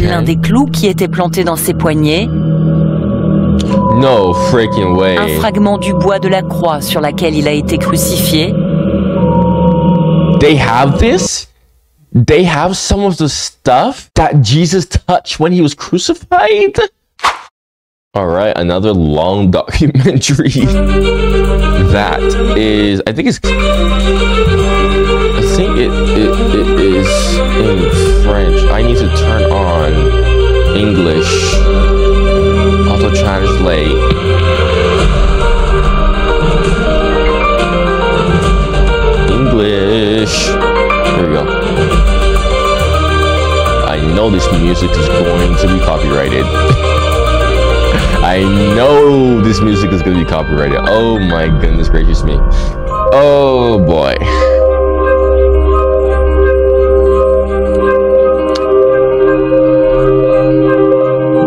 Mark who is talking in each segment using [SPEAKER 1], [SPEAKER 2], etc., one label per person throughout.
[SPEAKER 1] L'un des clous qui était planté dans ses poignets.
[SPEAKER 2] No freaking way.
[SPEAKER 1] Un fragment du bois de la croix sur laquelle il a été crucifié.
[SPEAKER 2] They have this? They have some of the stuff that Jesus touched when he was crucified? Alright, another long documentary. That is, I think it is in French. I need to turn on English. Auto translate. English. There we go. I know this music is going to be copyrighted. I know this music is going to be copyrighted. Oh my goodness gracious me. Oh boy.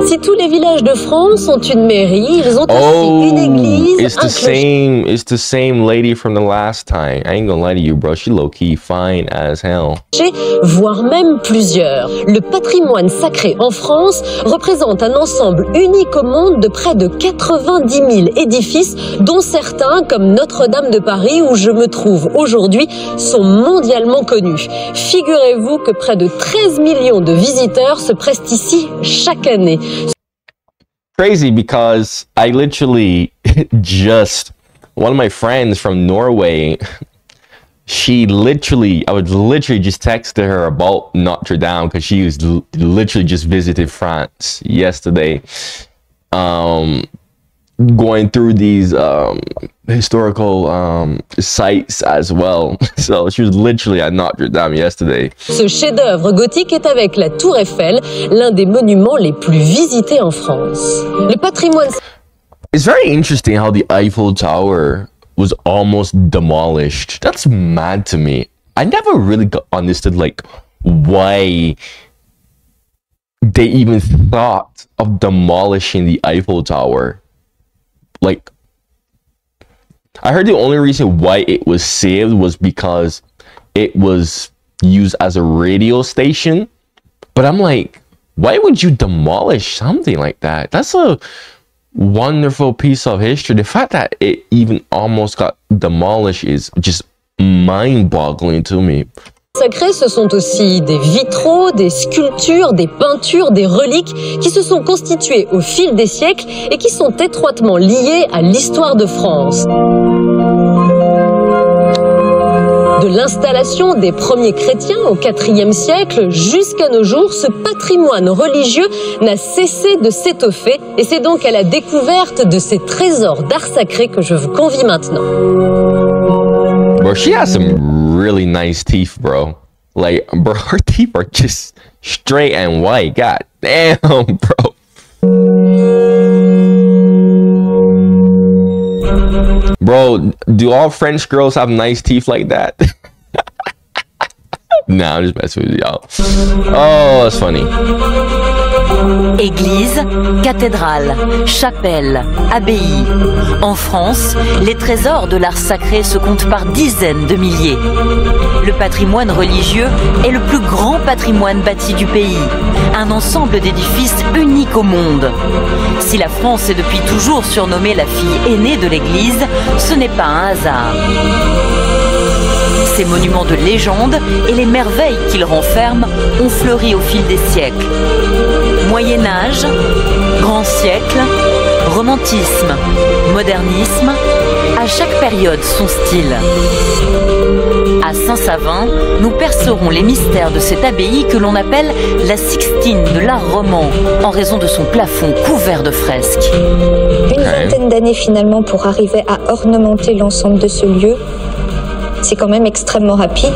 [SPEAKER 3] Si tous les villages de France ont une mairie, ils ont aussi une église,
[SPEAKER 2] it's the same lady from the last time. I ain't gonna lie to you, bro. She low-key fine as hell.
[SPEAKER 3] Voire même plusieurs. Le patrimoine sacré en France représente un ensemble unique au monde de près de 90 000 édifices, dont certains, comme Notre-Dame de Paris, où je me trouve aujourd'hui, sont mondialement connus. Figurez-vous que près de 13 millions de visiteurs se pressent ici chaque année.
[SPEAKER 2] Crazy, because I literally just, one of my friends from Norway, I would literally just text her about Notre Dame because she was literally just visited France yesterday, going through these historical sites as well. So she was literally at Notre Dame yesterday.
[SPEAKER 3] Ce chef-d'œuvre gothique est avec la Tour Eiffel, l'un des monuments les plus visités en France. Le patrimoine.
[SPEAKER 2] It's very interesting how the Eiffel Tower was almost demolished. That's mad to me. I never really understood like why they even thought of demolishing the Eiffel Tower. Like, I heard the only reason why it was saved was because it was used as a radio station. But I'm like, why would you demolish something like that? That's a wonderful piece of history. The fact that it even almost got demolished is just mind-boggling to me.
[SPEAKER 3] Sacrés, ce sont aussi des vitraux, des sculptures, des peintures, des reliques qui se sont constituées au fil des siècles et qui sont étroitement liées à l'histoire de France. De l'installation des premiers chrétiens au IVe siècle jusqu'à nos jours, ce patrimoine religieux n'a cessé de s'étoffer et c'est donc à la découverte de ces trésors d'art sacré que je vous convie maintenant.
[SPEAKER 2] Bro, she has some really nice teeth, bro. Like, bro, her teeth are just straight and white. God damn, bro. Bro, do all French girls have nice teeth like that? Nah, I'm just messing with y'all. Oh, that's funny.
[SPEAKER 1] Église, cathédrale, chapelle, abbaye. En France, les trésors de l'art sacré se comptent par dizaines de milliers. Le patrimoine religieux est le plus grand patrimoine bâti du pays, un ensemble d'édifices uniques au monde. Si la France est depuis toujours surnommée la fille aînée de l'Église, ce n'est pas un hasard. Ces monuments de légende et les merveilles qu'ils renferment ont fleuri au fil des siècles. Moyen-Âge, Grand siècle, romantisme, modernisme, à chaque période son style. À Saint-Savin, nous percerons les mystères de cette abbaye que l'on appelle la Sixtine de l'art roman, en raison de son plafond couvert de fresques.
[SPEAKER 4] Une vingtaine d'années finalement pour arriver à ornementer l'ensemble de ce lieu. C'est quand même extrêmement rapide.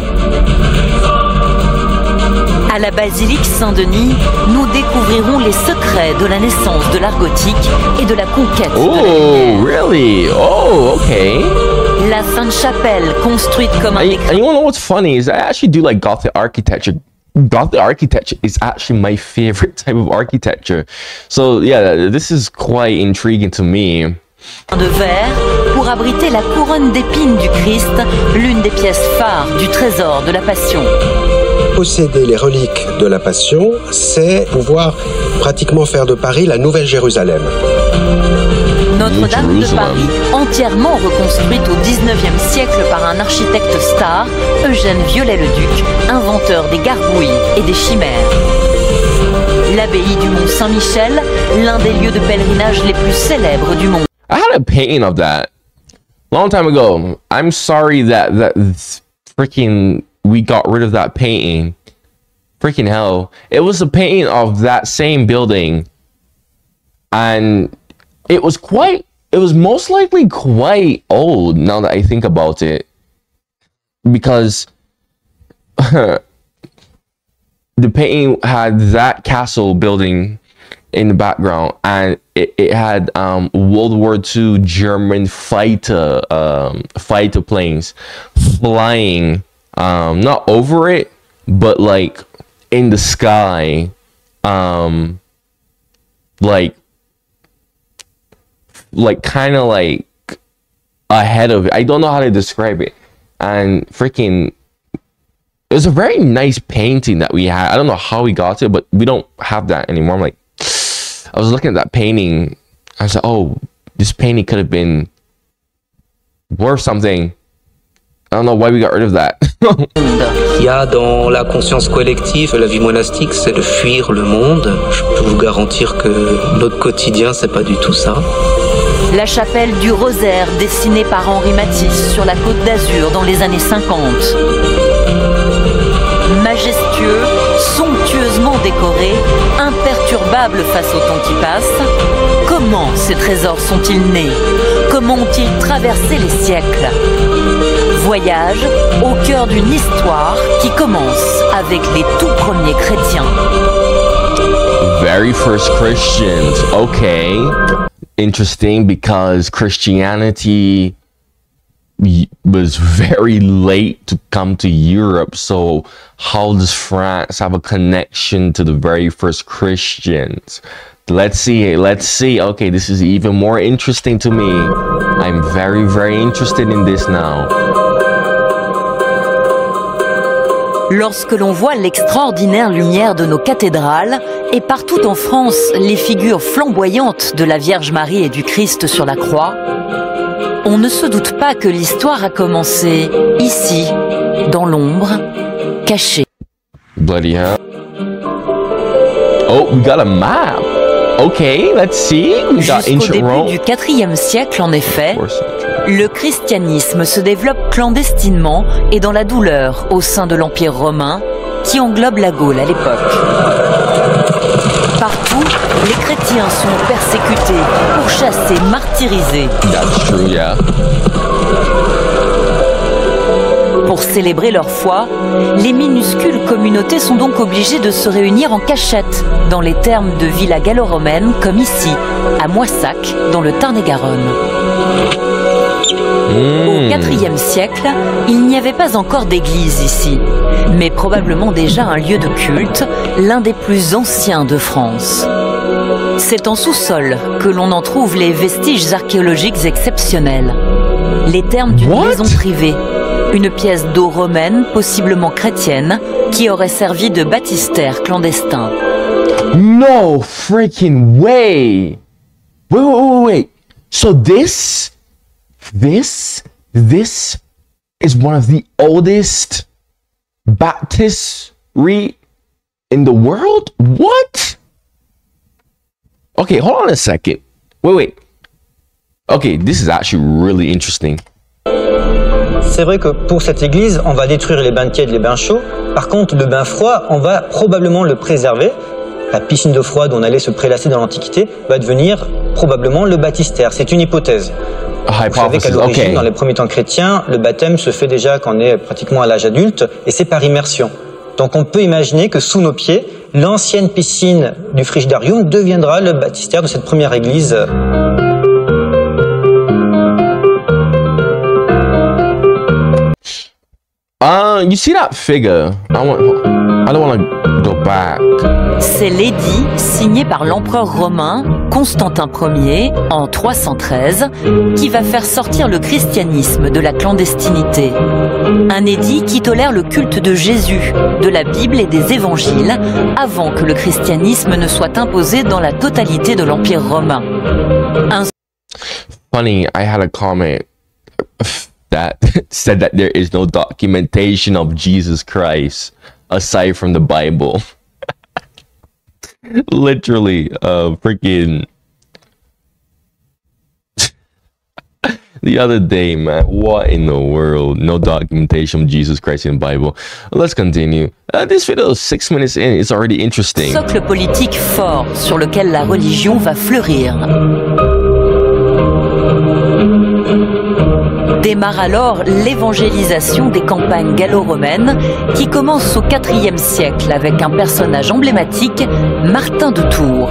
[SPEAKER 1] À la basilique Saint-Denis, nous découvrirons les secrets de la naissance de l'art gothique et de la conquête de la lumière.
[SPEAKER 2] Really? Oh, okay.
[SPEAKER 1] La Sainte-Chapelle, construite comme un écran.
[SPEAKER 2] And you wanna know what's funny is I actually do like Gothic architecture. Gothic architecture is actually my favorite type of architecture. So yeah, this is quite intriguing to me.
[SPEAKER 1] De verre pour abriter la couronne d'épines du Christ, l'une des pièces phares du trésor de la Passion.
[SPEAKER 5] posséder les reliques de la Passion, c'est pouvoir pratiquement faire de Paris la Nouvelle Jérusalem.
[SPEAKER 1] Notre-Dame de Paris, entièrement reconstruite au XIXe siècle par un architecte star, Eugène Viollet-le-Duc, inventeur des gargouilles et des chimères. L'abbaye du Mont Saint-Michel, l'un des lieux de pèlerinage les plus célèbres du monde.
[SPEAKER 2] I had a painting of that long time ago. I'm sorry that freaking we got rid of that painting. Freaking hell. It was a painting of that same building. And it was most likely quite old now that I think about it. Because the painting had that castle building in the background, and it had World War II German fighter planes flying, not over it, but like in the sky, like kind of like ahead of it. I don't know how to describe it. And freaking, it was a very nice painting that we had. I don't know how we got it, but we don't have that anymore. I'm like, I was looking at that painting. I was like, oh, this painting could have been worth something. I don't know why we got rid of that.
[SPEAKER 6] Il y a dans la conscience collective, la vie monastique, c'est de fuir le monde. Je peux vous garantir que notre quotidien, c'est pas du tout ça.
[SPEAKER 1] La chapelle du Rosaire, dessinée par Henri Matisse sur la Côte d'Azur dans les années 50. Majestueux, somptueusement décoré, imperturbable face au temps qui passe, comment ces trésors sont-ils nés? Comment ont-ils traversé les siècles? Voyage au cœur d'une histoire qui commence avec les tout premiers chrétiens.
[SPEAKER 2] Very first Christians. Okay. Interesting, because Christianity was very late to come to Europe. So how does France have a connection to the very first Christians? Let's see. Okay, this is even more interesting to me. I'm very, very interested in this now.
[SPEAKER 1] Lorsque l'on voit l'extraordinaire lumière de nos cathédrales et partout en France les figures flamboyantes de la Vierge Marie et du Christ sur la croix, on ne se doute pas que l'histoire a commencé ici, dans l'ombre, cachée.
[SPEAKER 2] Bloody hell. Oh, we got a map. Okay, let's see. We got
[SPEAKER 1] Jusqu'au
[SPEAKER 2] ancient
[SPEAKER 1] début
[SPEAKER 2] Rome.
[SPEAKER 1] du IVe siècle, en effet, le christianisme se développe clandestinement et dans la douleur au sein de l'Empire romain qui englobe la Gaule à l'époque. Partout, les chrétiens sont persécutés, pourchassés, martyrisés.
[SPEAKER 2] That's true, yeah.
[SPEAKER 1] Pour célébrer leur foi, les minuscules communautés sont donc obligées de se réunir en cachette dans les thermes de villas gallo-romaines comme ici, à Moissac, dans le Tarn-et-Garonne. Au IVe siècle, il n'y avait pas encore d'église ici, mais probablement déjà un lieu de culte, l'un des plus anciens de France. C'est en sous-sol que l'on en trouve les vestiges archéologiques exceptionnels. Les thermes d'une maison privée, une pièce d'eau romaine, possiblement chrétienne, qui aurait servi de baptistère clandestin.
[SPEAKER 2] No freaking way! Wait. So this is one of the oldest baptistery in the world? What? Okay, hold on a second. Wait. Okay, this is actually really interesting.
[SPEAKER 7] C'est vrai que pour cette église, on va détruire les bains tièdes, les bains chauds. Par contre, le bain froid, on va probablement le préserver. La piscine d'eau froide où on allait se prélasser dans l'Antiquité va devenir probablement le baptistère. C'est une hypothèse. Vous savez qu'à l'origine, dans les premiers temps chrétiens, le baptême se fait déjà quand on est pratiquement à l'âge adulte, et c'est par immersion. Donc on peut imaginer que sous nos pieds, l'ancienne piscine du Frigidarium deviendra le baptistère de cette première église.
[SPEAKER 2] You see that figure? I don't want to go back.
[SPEAKER 1] C'est l'édit signé par l'empereur romain Constantin Ier en 313 qui va faire sortir le christianisme de la clandestinité. Un édit qui tolère le culte de Jésus, de la Bible et des évangiles avant que le christianisme ne soit imposé dans la totalité de l'Empire romain.
[SPEAKER 2] Funny, I had a comment that said that there is no documentation of Jesus Christ aside from the Bible. Literally, freaking the other day, man, what in the world? No documentation of Jesus Christ in the Bible. Let's continue. This video is 6 minutes in. It's already interesting.
[SPEAKER 1] Socle politique fort sur lequel la religion va fleurir. Démarre alors l'évangélisation des campagnes gallo-romaines qui commence au IVe siècle avec un personnage emblématique, Martin de Tours.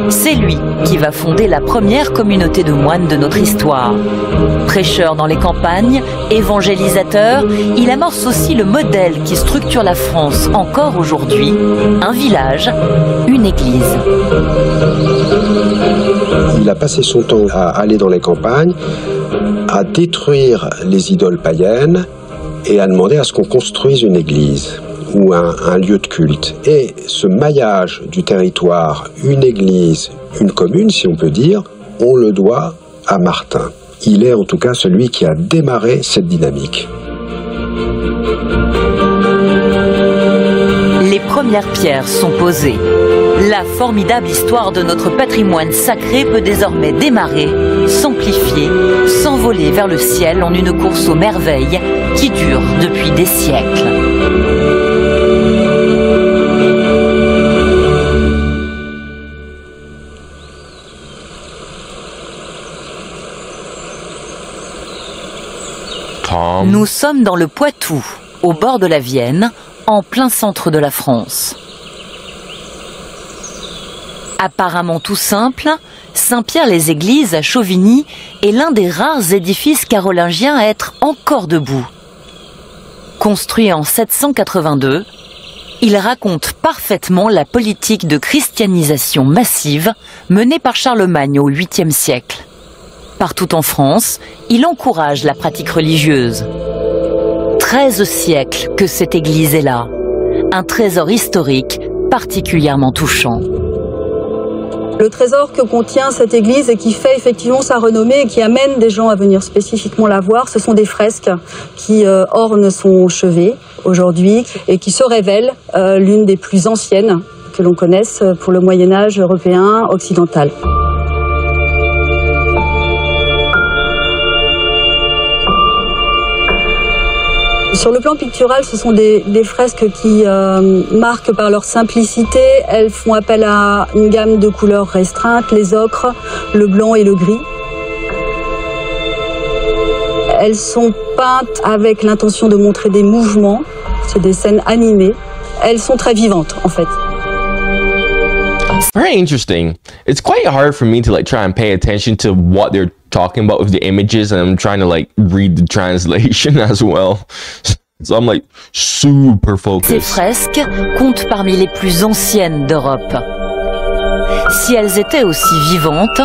[SPEAKER 1] C'est lui qui va fonder la première communauté de moines de notre histoire. Prêcheur dans les campagnes, évangélisateur, il amorce aussi le modèle qui structure la France encore aujourd'hui, un village, une église.
[SPEAKER 5] Il a passé son temps à aller dans les campagnes, à détruire les idoles païennes et à demander à ce qu'on construise une église ou un lieu de culte. Et ce maillage du territoire, une église, une commune, si on peut dire, on le doit à Martin. Il est en tout cas celui qui a démarré cette dynamique.
[SPEAKER 1] Les premières pierres sont posées. La formidable histoire de notre patrimoine sacré peut désormais démarrer, s'amplifier, s'envoler vers le ciel en une course aux merveilles qui dure depuis des siècles. Nous sommes dans le Poitou, au bord de la Vienne, en plein centre de la France. Apparemment tout simple, Saint-Pierre-les-Églises à Chauvigny est l'un des rares édifices carolingiens à être encore debout. Construit en 782, il raconte parfaitement la politique de christianisation massive menée par Charlemagne au 8e siècle. Partout en France, il encourage la pratique religieuse. 13 siècles que cette église est là. Un trésor historique particulièrement touchant.
[SPEAKER 8] Le trésor que contient cette église et qui fait effectivement sa renommée et qui amène des gens à venir spécifiquement la voir, ce sont des fresques qui ornent son chevet aujourd'hui et qui se révèlent l'une des plus anciennes que l'on connaisse pour le Moyen-Âge européen occidental. Sur le plan pictural, ce sont des fresques qui marquent par leur simplicité. Elles font appel à une gamme de couleurs restreintes, les ocres, le blanc et le gris. Elles sont peintes avec l'intention de montrer des mouvements. C'est des scènes animées. Elles sont très vivantes, en fait.
[SPEAKER 2] Very interesting. It's quite hard for me to try and pay attention to what they're talking about with the images, and I'm trying to read the translation as well. So I'm super focused.
[SPEAKER 1] Ces fresques comptent parmi les plus anciennes d'Europe. Si elles étaient aussi vivantes,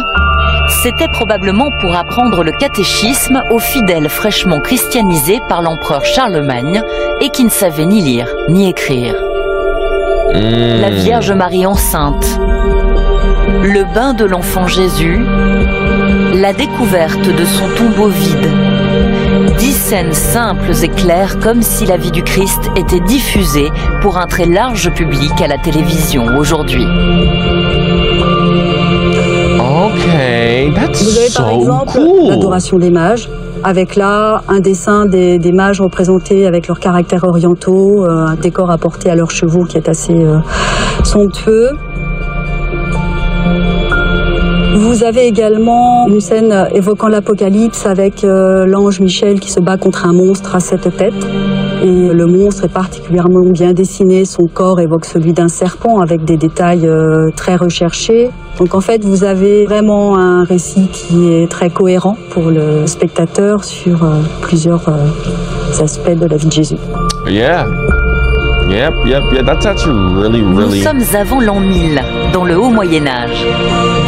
[SPEAKER 1] c'était probablement pour apprendre le catéchisme aux fidèles fraîchement christianisés par l'empereur Charlemagne et qui ne savaient ni lire ni écrire. La Vierge Marie enceinte, le bain de l'enfant Jésus, la découverte de son tombeau vide. 10 scènes simples et claires comme si la vie du Christ était diffusée pour un très large public à la télévision aujourd'hui.
[SPEAKER 2] Okay, that's
[SPEAKER 8] Vous avez par exemple l'adoration des mages, avec là un dessin des mages représentés avec leurs caractères orientaux, un décor apporté à leurs chevaux qui est assez somptueux. Vous avez également une scène évoquant l'Apocalypse avec l'ange Michel qui se bat contre un monstre à 7 têtes. Et le monstre est particulièrement bien dessiné, son corps évoque celui d'un serpent avec des détails très recherchés. Donc en fait, vous avez vraiment un récit qui est très cohérent pour le spectateur sur plusieurs aspects de la vie de Jésus.
[SPEAKER 2] Yeah. Yep. That's actually really.
[SPEAKER 1] Nous sommes avant l'an 1000, dans le haut Moyen-Âge.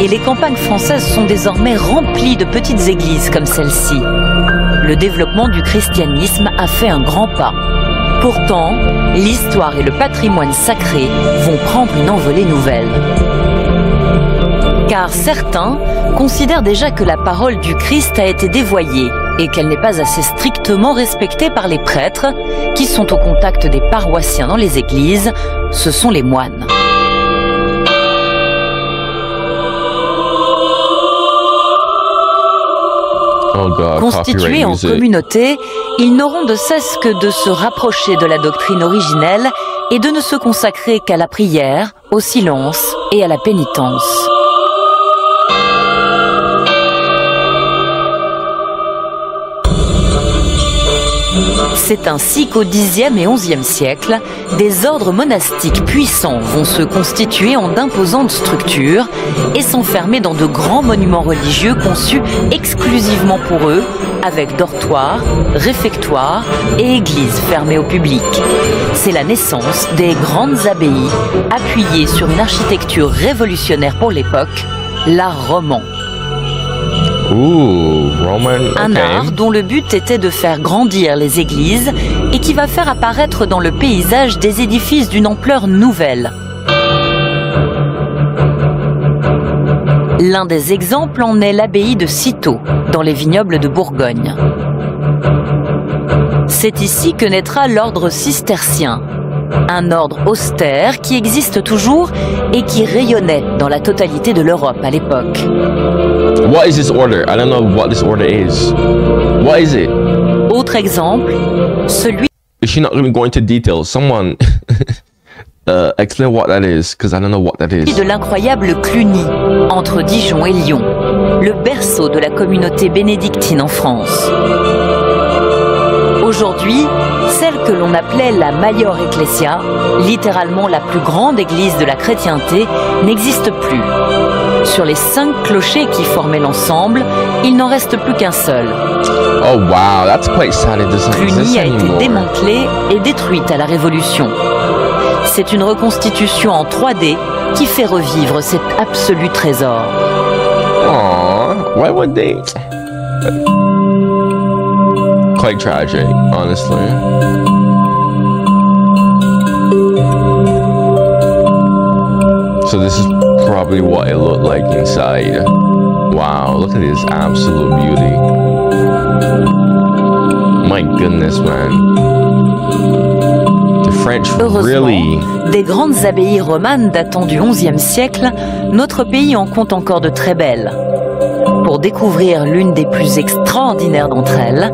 [SPEAKER 1] Et les campagnes françaises sont désormais remplies de petites églises comme celle-ci. Le développement du christianisme a fait un grand pas. Pourtant, l'histoire et le patrimoine sacré vont prendre une envolée nouvelle. Car certains considèrent déjà que la parole du Christ a été dévoyée et qu'elle n'est pas assez strictement respectée par les prêtres qui sont au contact des paroissiens dans les églises, ce sont les moines.
[SPEAKER 2] Oh God,
[SPEAKER 1] Constitués en communauté, ils n'auront de cesse que de se rapprocher de la doctrine originelle et de ne se consacrer qu'à la prière, au silence et à la pénitence. C'est ainsi qu'au Xe et XIe siècle, des ordres monastiques puissants vont se constituer en d'imposantes structures et s'enfermer dans de grands monuments religieux conçus exclusivement pour eux, avec dortoirs, réfectoires et églises fermées au public. C'est la naissance des grandes abbayes, appuyées sur une architecture révolutionnaire pour l'époque, l'art roman.
[SPEAKER 2] Ooh, Roman.
[SPEAKER 1] Un art dont le but était de faire grandir les églises et qui va faire apparaître dans le paysage des édifices d'une ampleur nouvelle. L'un des exemples en est l'abbaye de Cîteaux, dans les vignobles de Bourgogne. C'est ici que naîtra l'ordre cistercien, un ordre austère qui existe toujours et qui rayonnait dans la totalité de l'Europe à l'époque.
[SPEAKER 2] What is this order? I don't know what this order is. What is it?
[SPEAKER 1] Autre exemple, celui
[SPEAKER 2] Is she not going to go into detail? Someone explain what that is, because I don't know what that is.
[SPEAKER 1] de l'incroyable Cluny, entre Dijon et Lyon, le berceau de la communauté bénédictine en France. Aujourd'hui, celle que l'on appelait la Maior Ecclesia, littéralement la plus grande église de la chrétienté, n'existe plus. Sur les 5 clochers qui formaient l'ensemble, il n'en reste plus qu'un seul.
[SPEAKER 2] Oh wow, that's quite sad. It doesn't
[SPEAKER 1] Cluny
[SPEAKER 2] exist
[SPEAKER 1] a été
[SPEAKER 2] anymore.
[SPEAKER 1] démantelée et détruite à la Révolution. C'est une reconstitution en 3D qui fait revivre cet absolu trésor.
[SPEAKER 2] Aww, why would they? Quite tragic, honestly. So this is probably what it looked like inside. Wow, look at this absolute beauty. My goodness, man. The French really...
[SPEAKER 1] Heureusement, des grandes abbayes romanes datant du XIe siècle, notre pays en compte encore de très belles. Pour découvrir l'une des plus extraordinaires d'entre elles,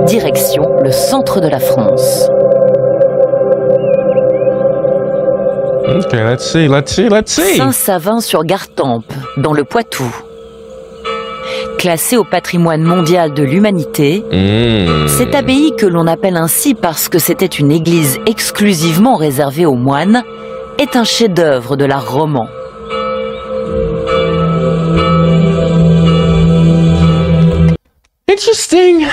[SPEAKER 1] direction le centre de la France.
[SPEAKER 2] Okay, let's see.
[SPEAKER 1] Saint-Savin-sur-Gartempe, dans le Poitou. Classée au patrimoine mondial de l'humanité, cette abbaye que l'on appelle ainsi parce que c'était une église exclusivement réservée aux moines, est un chef-d'œuvre de l'art roman.
[SPEAKER 2] Interesting.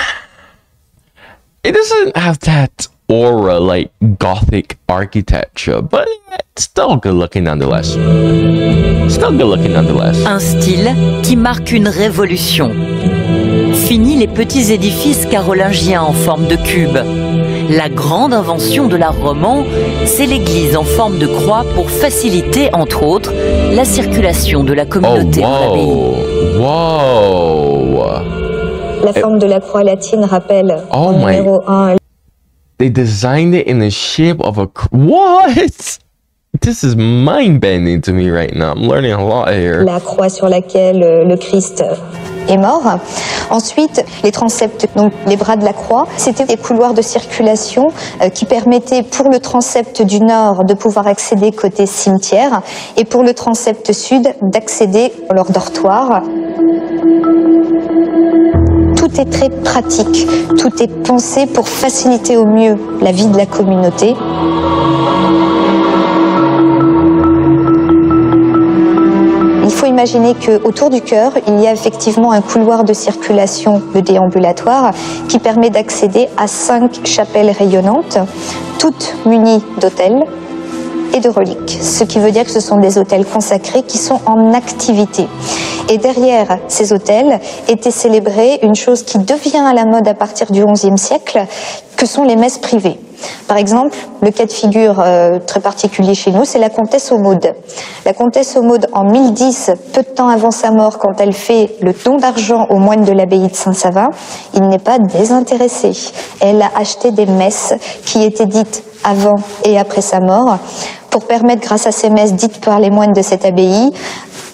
[SPEAKER 2] It doesn't have that aura like Gothic architecture, but it's still good looking nonetheless.
[SPEAKER 1] Un style qui marque une révolution. Fini les petits édifices carolingiens en forme de cube. La grande invention de l'art roman, c'est l'église en forme de croix pour faciliter, entre autres, la circulation de la communauté dans l'abbaye.
[SPEAKER 2] Whoa.
[SPEAKER 4] La forme de la croix latine rappelle en numéro 1.
[SPEAKER 2] They designed it in the shape of a... What? This is mind-bending to me right now. I'm learning a lot here.
[SPEAKER 4] La croix sur laquelle le Christ est mort. Ensuite, les transepts, donc les bras de la croix, c'était des couloirs de circulation qui permettaient pour le transept du nord de pouvoir accéder côté cimetière et pour le transept sud d'accéder à leur dortoir. Tout tout est très pratique, tout est pensé pour faciliter au mieux la vie de la communauté. Il faut imaginer qu'autour du chœur, il y a effectivement un couloir de circulation, de déambulatoire, qui permet d'accéder à 5 chapelles rayonnantes, toutes munies d'autels et de reliques. Ce qui veut dire que ce sont des autels consacrés qui sont en activité. Et derrière ces autels était célébrée une chose qui devient à la mode à partir du XIe siècle, que sont les messes privées. Par exemple, le cas de figure très particulier chez nous, c'est la comtesse Aumaude. La comtesse Aumaude, en 1010, peu de temps avant sa mort, quand elle fait le don d'argent aux moines de l'abbaye de Saint-Savin, il n'est pas désintéressé. Elle a acheté des messes qui étaient dites avant et après sa mort, pour permettre, grâce à ces messes dites par les moines de cette abbaye,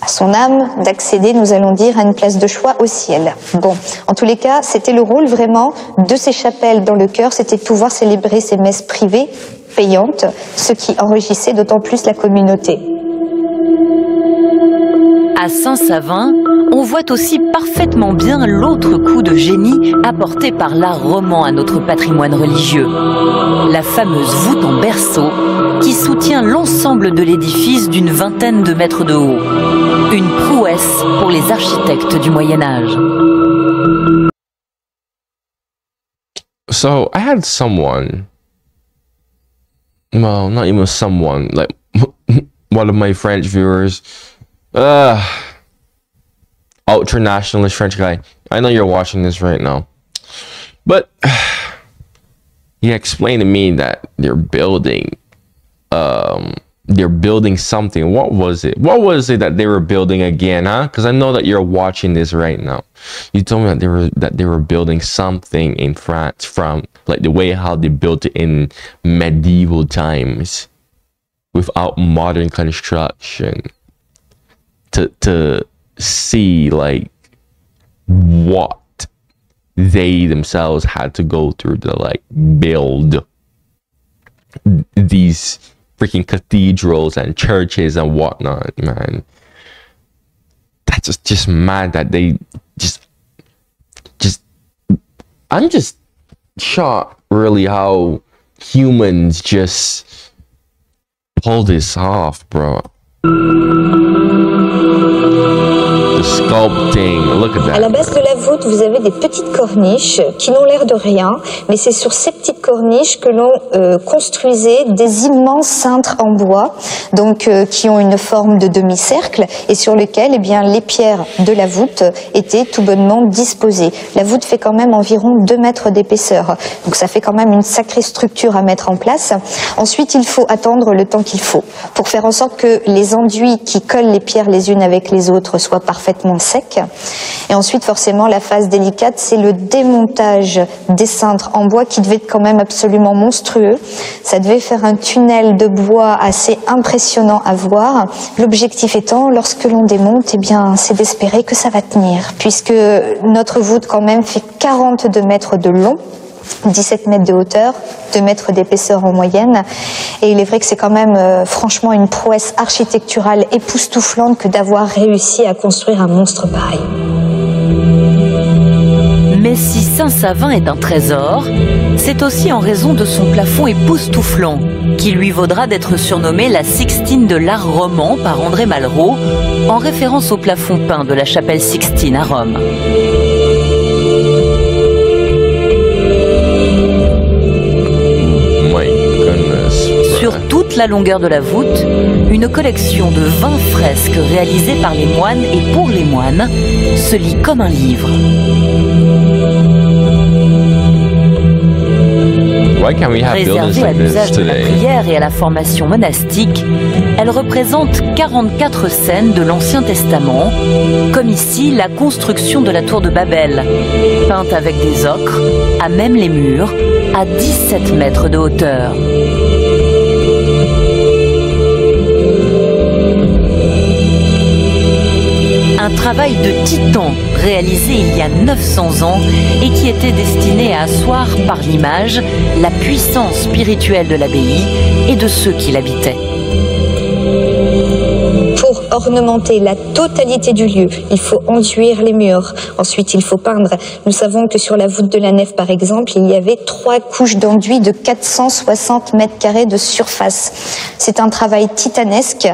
[SPEAKER 4] à son âme d'accéder, nous allons dire, à une place de choix au ciel. Bon, en tous les cas, c'était le rôle vraiment de ces chapelles dans le chœur, c'était de pouvoir célébrer ces messes privées, payantes, ce qui enrichissait d'autant plus la communauté.
[SPEAKER 1] À Saint-Savin, on voit aussi parfaitement bien l'autre coup de génie apporté par l'art roman à notre patrimoine religieux. La fameuse voûte en berceau qui soutient l'ensemble de l'édifice d'une vingtaine de mètres de haut. Une prouesse pour les architectes du Moyen-Âge.
[SPEAKER 2] So I had someone, well, not even someone, like one of my French viewers, ultra-nationalist French guy. I know you're watching this right now. But he explained to me that they're building something. What was it? What was it that they were building again, huh? Because I know that you're watching this right now. You told me that they were building something in France from like the way how they built it in medieval times without modern construction. To see like what they themselves had to go through to like build these freaking cathedrals and churches and whatnot, man. That's just mad that they just I'm just shocked really how humans just pull this off, bro. The sculpting, look at that.
[SPEAKER 4] À la base de la voûte, vous avez des petites corniches qui n'ont l'air de rien, mais c'est sur ces petites corniches que l'on construisait des immenses cintres en bois, donc qui ont une forme de demi-cercle et sur lesquels, eh bien, les pierres de la voûte étaient tout bonnement disposées. La voûte fait quand même environ 2 mètres d'épaisseur, donc ça fait quand même une sacrée structure à mettre en place. Ensuite, il faut attendre le temps qu'il faut pour faire en sorte que les enduits qui collent les pierres les unes avec les autres soient parfaitement secs. Et ensuite, forcément, la phase délicate, c'est le démontage des cintres en bois qui devait être quand même absolument monstrueux. Ça devait faire un tunnel de bois assez impressionnant à voir. L'objectif étant, lorsque l'on démonte, eh bien, c'est d'espérer que ça va tenir, puisque notre voûte quand même fait 42 mètres de long, 17 mètres de hauteur, 2 mètres d'épaisseur en moyenne. Et il est vrai que c'est quand même franchement une prouesse architecturale époustouflante que d'avoir réussi à construire un monstre pareil.
[SPEAKER 1] Mais si Saint-Savin est un trésor, c'est aussi en raison de son plafond époustouflant, qui lui vaudra d'être surnommée la Sixtine de l'art roman par André Malraux, en référence au plafond peint de la chapelle Sixtine à Rome. Sur toute la longueur de la voûte, une collection de 20 fresques réalisées par les moines et pour les moines se lit comme un livre. Réservée à l'usage de la prière et à la formation monastique, elle représente 44 scènes de l'Ancien Testament, comme ici la construction de la tour de Babel, peinte avec des ocres, à même les murs, à 17 mètres de hauteur. Un travail de titan réalisé il y a 900 ans et qui était destiné à asseoir par l'image la puissance spirituelle de l'abbaye et de ceux qui l'habitaient.
[SPEAKER 4] Pour ornementer la totalité du lieu. Il faut enduire les murs. Ensuite, il faut peindre. Nous savons que sur la voûte de la nef, par exemple, il y avait 3 couches d'enduit de 460 mètres carrés de surface. C'est un travail titanesque.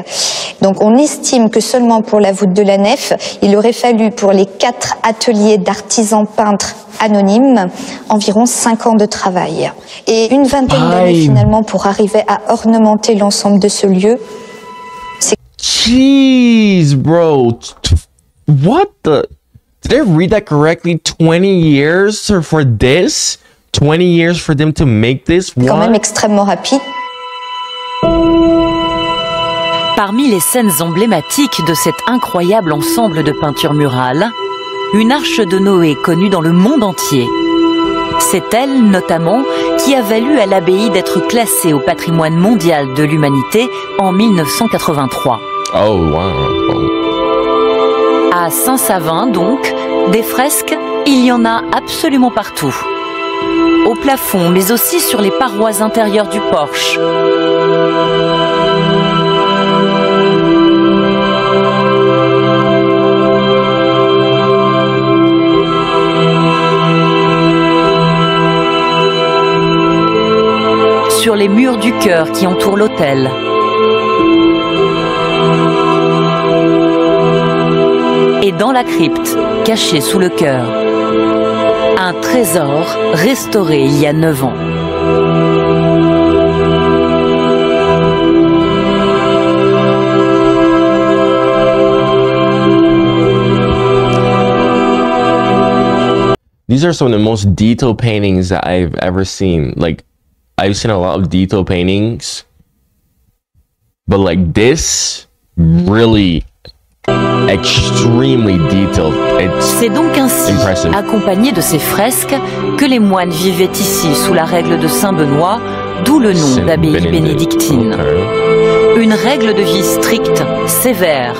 [SPEAKER 4] Donc, on estime que seulement pour la voûte de la nef, il aurait fallu pour les 4 ateliers d'artisans peintres anonymes environ 5 ans de travail. Et une vingtaine d'années finalement pour arriver à ornementer l'ensemble de ce lieu.
[SPEAKER 2] Jeez, bro. What the? Did I read that correctly? 20 years for this? 20 years for them to make this?
[SPEAKER 4] Quand même extrêmement rapide.
[SPEAKER 1] Parmi les scènes emblématiques de cet incroyable ensemble de peintures murales, une arche de Noé connue dans le monde entier. C'est elle, notamment, qui a valu à l'abbaye d'être classée au patrimoine mondial de l'humanité en 1983.
[SPEAKER 2] Oh, wow.
[SPEAKER 1] À Saint-Savin, donc, des fresques, il y en a absolument partout. Au plafond, mais aussi sur les parois intérieures du porche. Sur les murs du chœur qui entourent l'autel. Et dans la crypte, cachée sous le chœur. Un trésor restauré il y a 9 ans.
[SPEAKER 2] These are some of the most detailed paintings that I've ever seen. Like, I've seen a lot of detailed paintings, but like this, really extremely detailed.
[SPEAKER 1] C'est donc ainsi,
[SPEAKER 2] impressive.
[SPEAKER 1] accompagné de ces fresques, que les moines vivaient ici sous la règle de Saint Benoît, d'où le nom d'abbaye bénédictine.
[SPEAKER 2] Okay.
[SPEAKER 1] Une règle de vie stricte, sévère,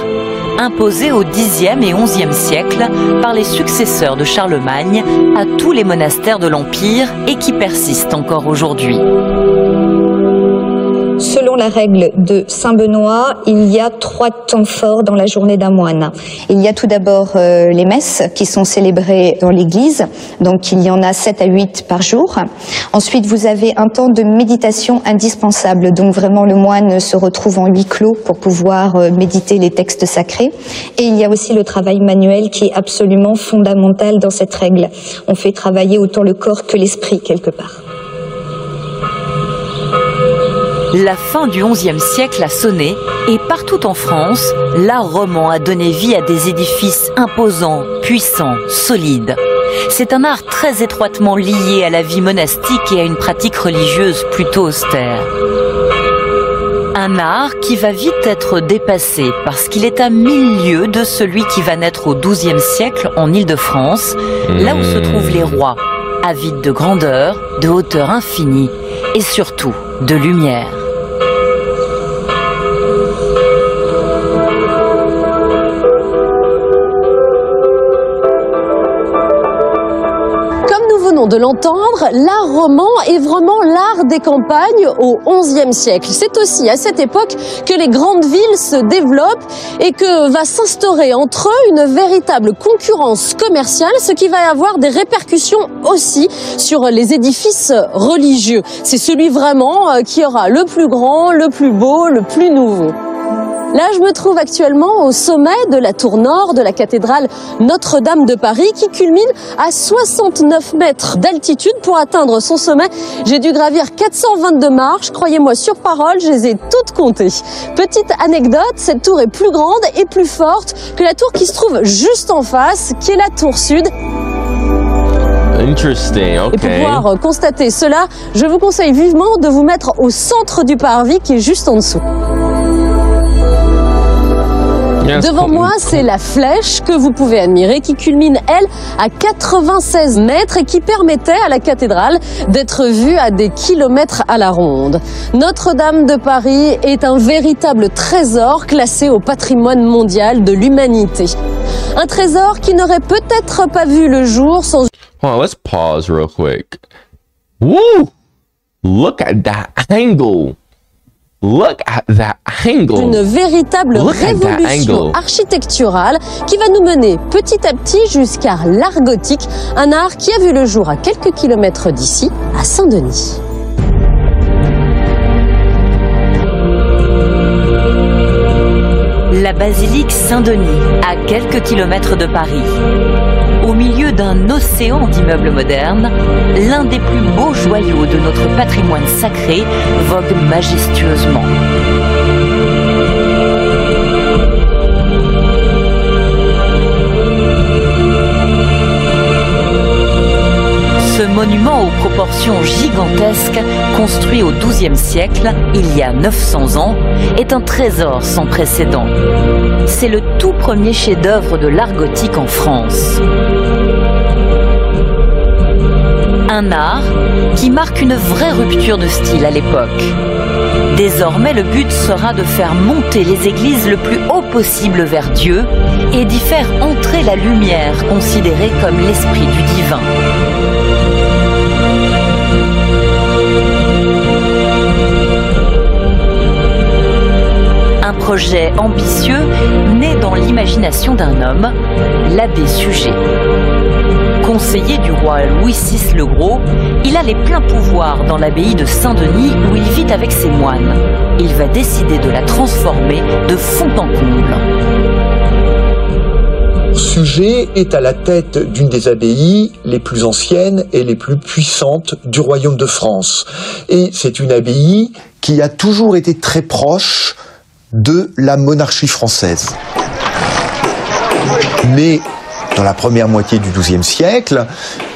[SPEAKER 1] imposée au Xe et XIe siècle par les successeurs de Charlemagne à tous les monastères de l'Empire et qui persiste encore aujourd'hui.
[SPEAKER 4] Selon la règle de Saint Benoît, il y a 3 temps forts dans la journée d'un moine. Il y a tout d'abord les messes qui sont célébrées dans l'église, donc il y en a 7 à 8 par jour. Ensuite, vous avez un temps de méditation indispensable, donc vraiment le moine se retrouve en huis clos pour pouvoir méditer les textes sacrés. Et il y a aussi le travail manuel qui est absolument fondamental dans cette règle. On fait travailler autant le corps que l'esprit quelque part.
[SPEAKER 1] La fin du XIe siècle a sonné et partout en France, l'art roman a donné vie à des édifices imposants, puissants, solides. C'est un art très étroitement lié à la vie monastique et à une pratique religieuse plutôt austère. Un art qui va vite être dépassé parce qu'il est à 1000 lieues de celui qui va naître au XIIe siècle en Île-de-France, là où se trouvent les rois, avides de grandeur, de hauteur infinie et surtout de lumière.
[SPEAKER 3] De l'entendre, l'art roman est vraiment l'art des campagnes au XIe siècle. C'est aussi à cette époque que les grandes villes se développent et que va s'instaurer entre eux une véritable concurrence commerciale, ce qui va avoir des répercussions aussi sur les édifices religieux. C'est celui vraiment qui aura le plus grand, le plus beau, le plus nouveau. Là, je me trouve actuellement au sommet de la tour nord de la cathédrale Notre-Dame de Paris qui culmine à 69 mètres d'altitude. Pour atteindre son sommet, j'ai dû gravir 422 marches. Croyez-moi sur parole, je les ai toutes comptées. Petite anecdote, cette tour est plus grande et plus forte que la tour qui se trouve juste en face, qui est la tour sud.
[SPEAKER 2] Interesting, okay.
[SPEAKER 3] Et pour pouvoir constater cela, je vous conseille vivement de vous mettre au centre du parvis qui est juste en dessous. Devant moi, c'est la flèche que vous pouvez admirer qui culmine, elle, à 96 mètres et qui permettait à la cathédrale d'être vue à des kilomètres à la ronde. Notre-Dame de Paris est un véritable trésor classé au patrimoine mondial de l'humanité. Un trésor qui n'aurait peut-être pas vu le jour sans...
[SPEAKER 2] Hold on, let's pause real quick. Woo! Look at that angle. Look at that angle.
[SPEAKER 3] Une véritable
[SPEAKER 2] Look at that
[SPEAKER 3] révolution
[SPEAKER 2] angle.
[SPEAKER 3] architecturale qui va nous mener petit à petit jusqu'à l'art gothique, un art qui a vu le jour à quelques kilomètres d'ici, à Saint-Denis.
[SPEAKER 1] La basilique Saint-Denis, à quelques kilomètres de Paris. Au milieu d'un océan d'immeubles modernes, l'un des plus beaux joyaux de notre patrimoine sacré vogue majestueusement. Ce monument aux proportions gigantesques, construit au XIIe siècle, il y a 900 ans, est un trésor sans précédent. C'est le tout premier chef-d'œuvre de l'art gothique en France. Un art qui marque une vraie rupture de style à l'époque. Désormais, le but sera de faire monter les églises le plus haut possible vers Dieu et d'y faire entrer la lumière considérée comme l'esprit du divin. Un projet ambitieux né dans l'imagination d'un homme, l'abbé Suger. Conseiller du roi Louis VI le Gros, il a les pleins pouvoirs dans l'abbaye de Saint-Denis où il vit avec ses moines. Il va décider de la transformer de fond en comble.
[SPEAKER 9] Suger est à la tête d'une des abbayes les plus anciennes et les plus puissantes du royaume de France. Et c'est une abbaye qui a toujours été très proche de la monarchie française. Mais dans la première moitié du XIIe siècle,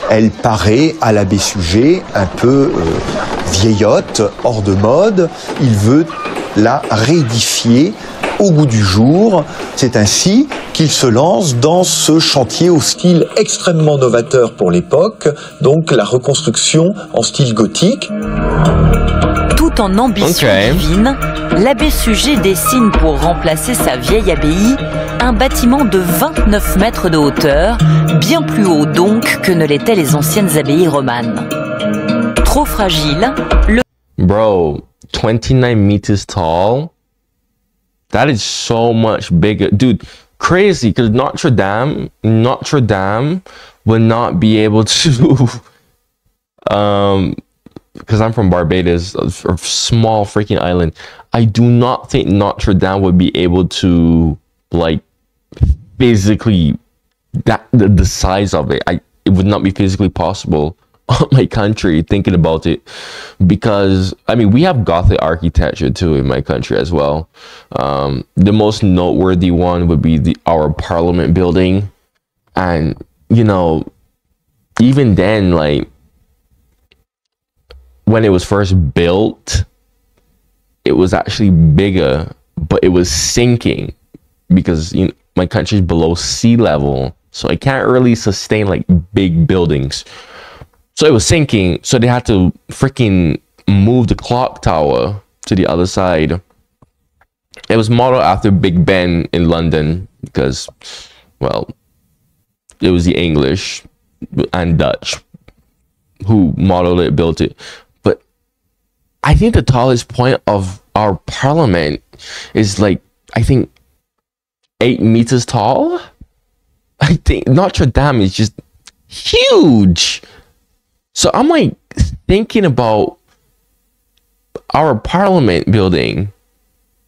[SPEAKER 9] elle paraît à l'abbé Suger un peu vieillotte, hors de mode. Il veut la réédifier au goût du jour. C'est ainsi qu'il se lance dans ce chantier au style extrêmement novateur pour l'époque, donc la reconstruction en style gothique.
[SPEAKER 1] Tout en ambition divine, l'abbé Suger dessine pour remplacer sa vieille abbaye un bâtiment de 29 mètres de hauteur, bien plus haut donc que ne l'étaient les anciennes abbayes romanes. Trop fragile, le...
[SPEAKER 2] Bro, 29 meters tall? That is so much bigger. Dude, crazy, because Notre Dame would not be able to... because I'm from Barbados, a small freaking island, I do not think Notre Dame would be able to, like, physically, the size of it, it would not be physically possible on my country, thinking about it, because, I mean, we have Gothic architecture too in my country as well. The most noteworthy one would be our Parliament building, and, you know, even then, like, when it was first built, it was actually bigger, but it was sinking because, you know, my country's below sea level, so it can't really sustain like big buildings. So it was sinking, so they had to freaking move the clock tower to the other side. It was modeled after Big Ben in London because, well, it was the English and Dutch who modeled it, built it. I think the tallest point of our parliament is like, I think 8 meters tall. I think Notre Dame is just huge. So I'm like thinking about our parliament building,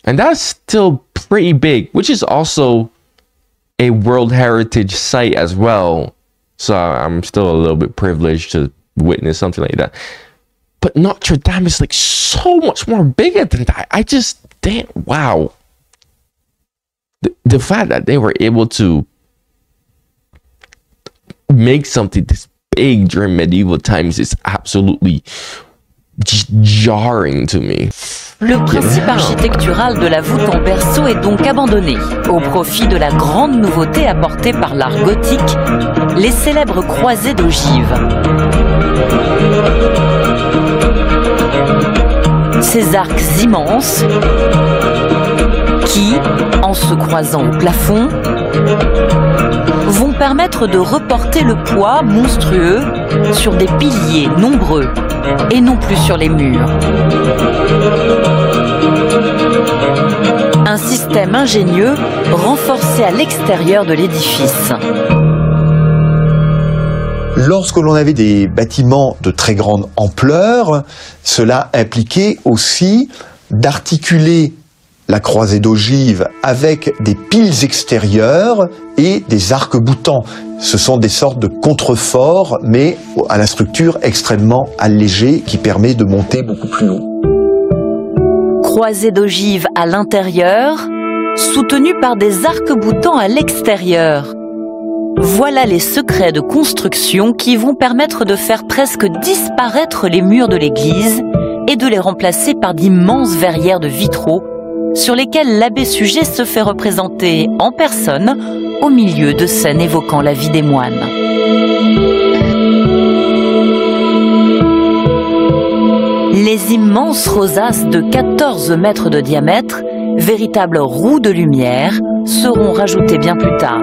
[SPEAKER 2] and that's still pretty big, which is also a World Heritage site as well. So I'm still a little bit privileged to witness something like that. But Notre Dame is like so much more bigger than that. I just, damn, wow. The fact that they were able to make something this big during medieval times is absolutely just jarring to me.
[SPEAKER 1] Le principe architectural de la voûte en berceau est donc abandonné au profit de la grande nouveauté apportée par l'art gothique, les célèbres croisées d'ogives. Ces arcs immenses qui, en se croisant au plafond, vont permettre de reporter le poids monstrueux sur des piliers nombreux et non plus sur les murs. Un système ingénieux renforcé à l'extérieur de l'édifice.
[SPEAKER 9] Lorsque l'on avait des bâtiments de très grande ampleur, cela impliquait aussi d'articuler la croisée d'ogive avec des piles extérieures et des arcs-boutants. Ce sont des sortes de contreforts, mais à la structure extrêmement allégée qui permet de monter beaucoup plus haut.
[SPEAKER 1] Croisée d'ogive à l'intérieur, soutenue par des arcs-boutants à l'extérieur. Voilà les secrets de construction qui vont permettre de faire presque disparaître les murs de l'église et de les remplacer par d'immenses verrières de vitraux sur lesquels l'abbé Suger se fait représenter en personne au milieu de scènes évoquant la vie des moines. Les immenses rosaces de 14 mètres de diamètre, véritables roues de lumière, seront rajoutées bien plus tard.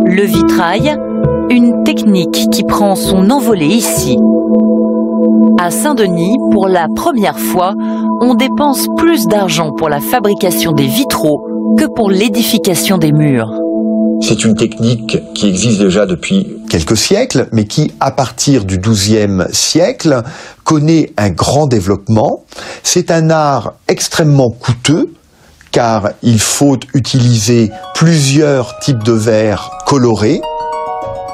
[SPEAKER 1] Le vitrail, une technique qui prend son envolée ici. À Saint-Denis, pour la première fois, on dépense plus d'argent pour la fabrication des vitraux que pour l'édification des murs.
[SPEAKER 9] C'est une technique qui existe déjà depuis quelques siècles, mais qui, à partir du XIIe siècle, connaît un grand développement. C'est un art extrêmement coûteux, car il faut utiliser plusieurs types de verre colorés,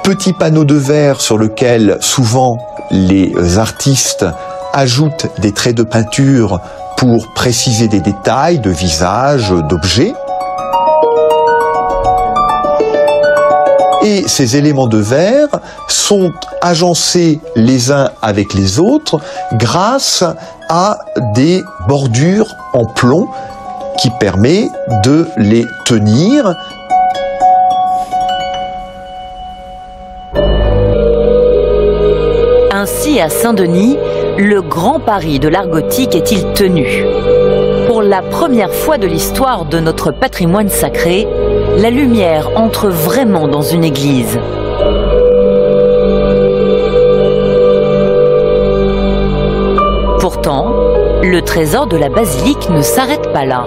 [SPEAKER 9] petits panneaux de verre sur lesquels souvent les artistes ajoutent des traits de peinture pour préciser des détails de visage, d'objets. Et ces éléments de verre sont agencés les uns avec les autres grâce à des bordures en plomb qui permet de les tenir.
[SPEAKER 1] Ainsi, à Saint-Denis, le grand pari de l'art gothique est-il tenu? Pour la première fois de l'histoire de notre patrimoine sacré, la lumière entre vraiment dans une église. Pourtant, le trésor de la basilique ne s'arrête pas là.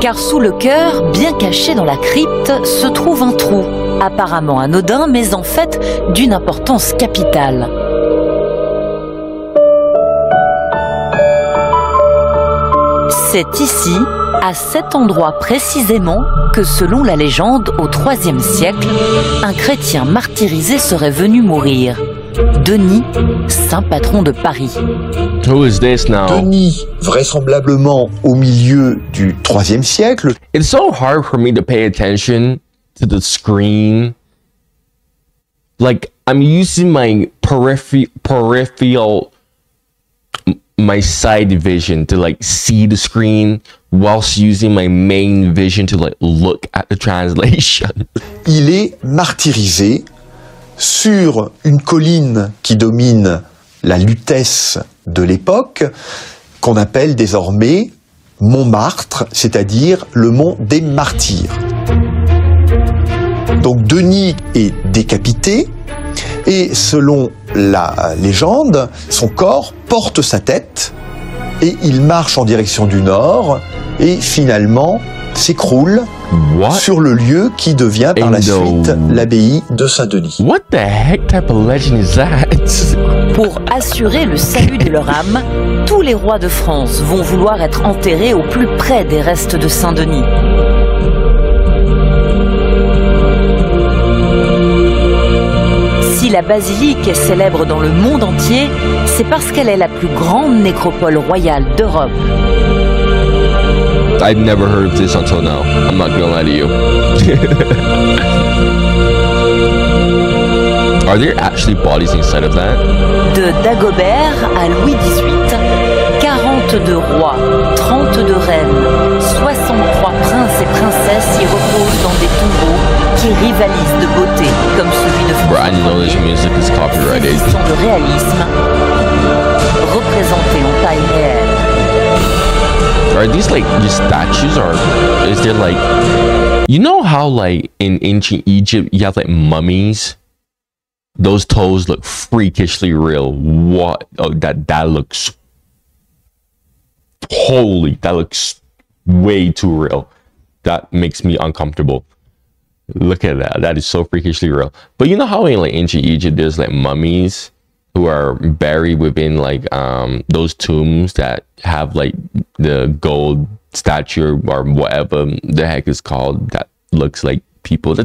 [SPEAKER 1] Car sous le chœur, bien caché dans la crypte, se trouve un trou, apparemment anodin, mais en fait d'une importance capitale. C'est ici, à cet endroit précisément, que selon la légende, au IIIe siècle, un chrétien martyrisé serait venu mourir. Denis, saint patron de Paris.
[SPEAKER 2] Who is this now?
[SPEAKER 9] Denis, vraisemblablement au milieu du IIIe siècle.
[SPEAKER 2] It's so hard for me to pay attention to the screen. Like, I'm using my peripheral, my side vision to like see the screen whilst using my main vision to like look at the translation.
[SPEAKER 9] Il est martyrisé sur une colline qui domine la Lutèce de l'époque, qu'on appelle désormais Montmartre, c'est-à-dire le mont des martyrs. Donc Denis est décapité et selon la légende, son corps porte sa tête et il marche en direction du nord et finalement s'écroule sur le lieu qui devient par la suite l'abbaye de Saint-Denis.
[SPEAKER 2] What the heck type of legend is that?
[SPEAKER 1] Pour assurer le salut de leur âme, tous les rois de France vont vouloir être enterrés au plus près des restes de Saint-Denis. Si la basilique est célèbre dans le monde entier, c'est parce qu'elle est la plus grande nécropole royale d'Europe.
[SPEAKER 2] I've never heard of this until now. I'm not gonna lie to you. Are there actually bodies inside of that?
[SPEAKER 1] De Dagobert à Louis XVIII, 42 rois, 32 reines, 63 princes et princesses y reposent dans des tombeaux qui rivalisent de beauté, comme celui de
[SPEAKER 2] Bro, I know this music is copyrighted.
[SPEAKER 1] Saisissant de réalisme, représenté en taille réelle.
[SPEAKER 2] Are these like just statues, or is there like, you know how like in ancient Egypt you have like mummies? Those toes look freakishly real. What? Oh, that looks holy, that looks way too real. That makes me uncomfortable. Look at that. That is so freakishly real. But you know how in like ancient Egypt, there's like mummies who are buried within like those tombs that have like the gold statue or whatever the heck is called that looks like people.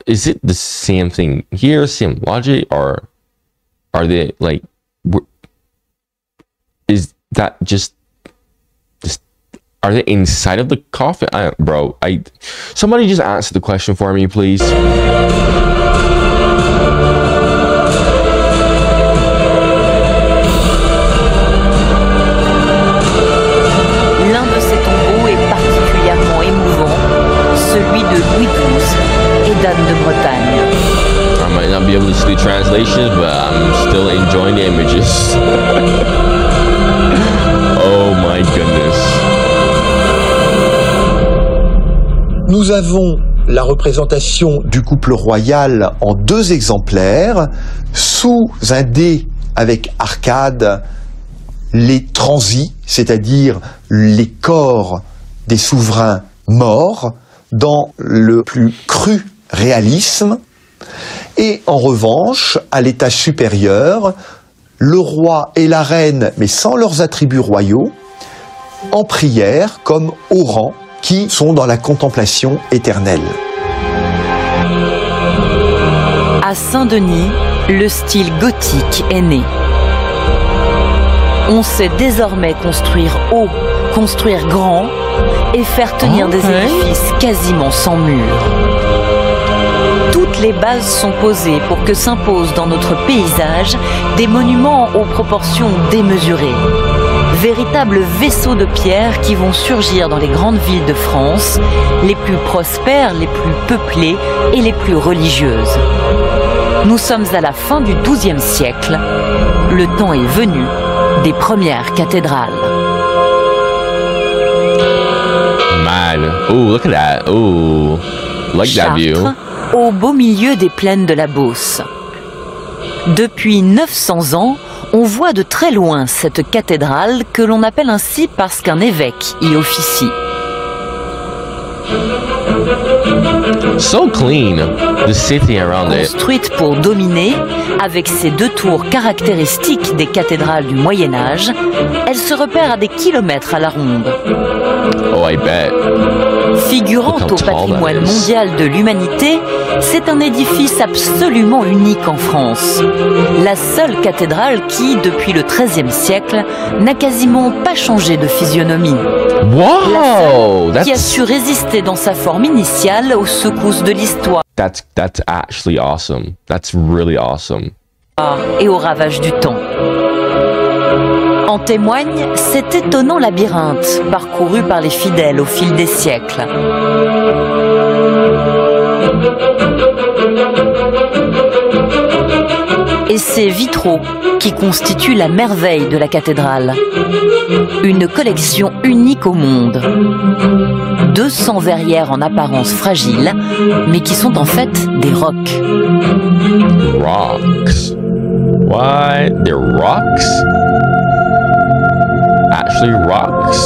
[SPEAKER 2] Is it the same thing here, same logic, or are they like, is that just are they inside of the coffin? Somebody just answer the question for me, please.
[SPEAKER 1] L'un de ces tombeaux est particulièrement émouvant, celui de Louis XII et d'Anne de Bretagne.
[SPEAKER 2] I might not be able to see the translations, but I'm still enjoying the images. Oh my goodness.
[SPEAKER 9] Nous avons la représentation du couple royal en 2 exemplaires, sous un dé avec arcade, les transis, c'est-à-dire les corps des souverains morts, dans le plus cru réalisme, et en revanche, à l'étage supérieur, le roi et la reine, mais sans leurs attributs royaux, en prière comme au rang, qui sont dans la contemplation éternelle.
[SPEAKER 1] À Saint-Denis, le style gothique est né. On sait désormais construire haut, construire grand et faire tenir des édifices quasiment sans murs. Toutes les bases sont posées pour que s'imposent dans notre paysage des monuments aux proportions démesurées. Véritables vaisseaux de pierre qui vont surgir dans les grandes villes de France, les plus prospères, les plus peuplées et les plus religieuses. Nous sommes à la fin du XIIe siècle. Le temps est venu des premières cathédrales.
[SPEAKER 2] Man, oh look at that, oh, like that view.
[SPEAKER 1] Chartres, au beau milieu des plaines de la Beauce. Depuis 900 ans, on voit de très loin cette cathédrale que l'on appelle ainsi parce qu'un évêque y officie.
[SPEAKER 2] So clean, the city around it.
[SPEAKER 1] Construite pour dominer, avec ses 2 tours caractéristiques des cathédrales du Moyen-Âge, elle se repère à des kilomètres à la ronde.
[SPEAKER 2] Oh, I bet.
[SPEAKER 1] Figurant au patrimoine mondial de l'humanité, c'est un édifice absolument unique en France. La seule cathédrale qui, depuis le XIIIe siècle, n'a quasiment pas changé de physionomie.
[SPEAKER 2] Wow!
[SPEAKER 1] Qui a su résister dans sa forme initiale aux secousses de l'histoire.
[SPEAKER 2] That's actually awesome. That's really awesome.
[SPEAKER 1] Et aux ravages du temps. En témoigne cet étonnant labyrinthe parcouru par les fidèles au fil des siècles. Et ces vitraux qui constituent la merveille de la cathédrale. Une collection unique au monde. 200 verrières en apparence fragiles, mais qui sont en fait des rocs.
[SPEAKER 2] Rocks. What? They're rocks? Actually rocks?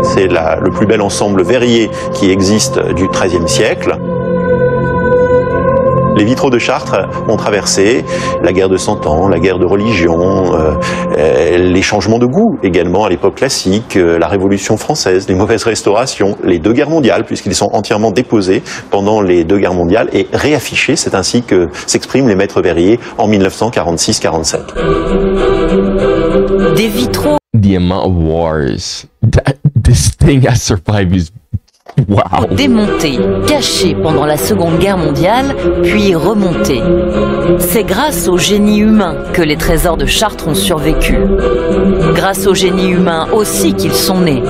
[SPEAKER 10] C'est le plus bel ensemble verrier qui existe du XIIIe siècle. Les vitraux de Chartres ont traversé la guerre de 100 ans, la guerre de religion, les changements de goût également à l'époque classique, la Révolution française, les mauvaises restaurations, les 2 guerres mondiales, puisqu'ils sont entièrement déposés pendant les 2 guerres mondiales et réaffichés. C'est ainsi que s'expriment les maîtres verriers en 1946-47.
[SPEAKER 1] Des vitraux.
[SPEAKER 2] The amount of wars that this thing has survived is wow.
[SPEAKER 1] Démontés, cachés pendant la Seconde Guerre mondiale, puis remontés. C'est grâce au génie humain que les trésors de Chartres ont survécu. Grâce au génie humain aussi qu'ils sont nés.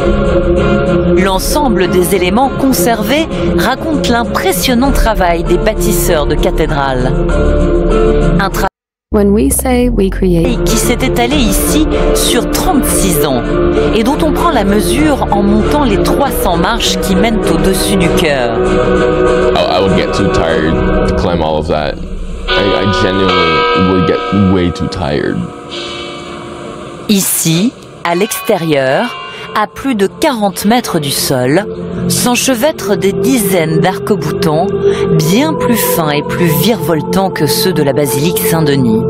[SPEAKER 1] L'ensemble des éléments conservés raconte l'impressionnant travail des bâtisseurs de cathédrales. Un travail qui s'est étalé ici sur 36 ans et dont on prend la mesure en montant les 300 marches qui mènent au-dessus du chœur.
[SPEAKER 2] I would get too tired to climb all of that. I genuinely would get way too tired.
[SPEAKER 1] Ici, À l'extérieur, à plus de 40 mètres du sol, s'enchevêtrent des dizaines d'arcs-boutants bien plus fins et plus virevoltants que ceux de la basilique Saint-Denis.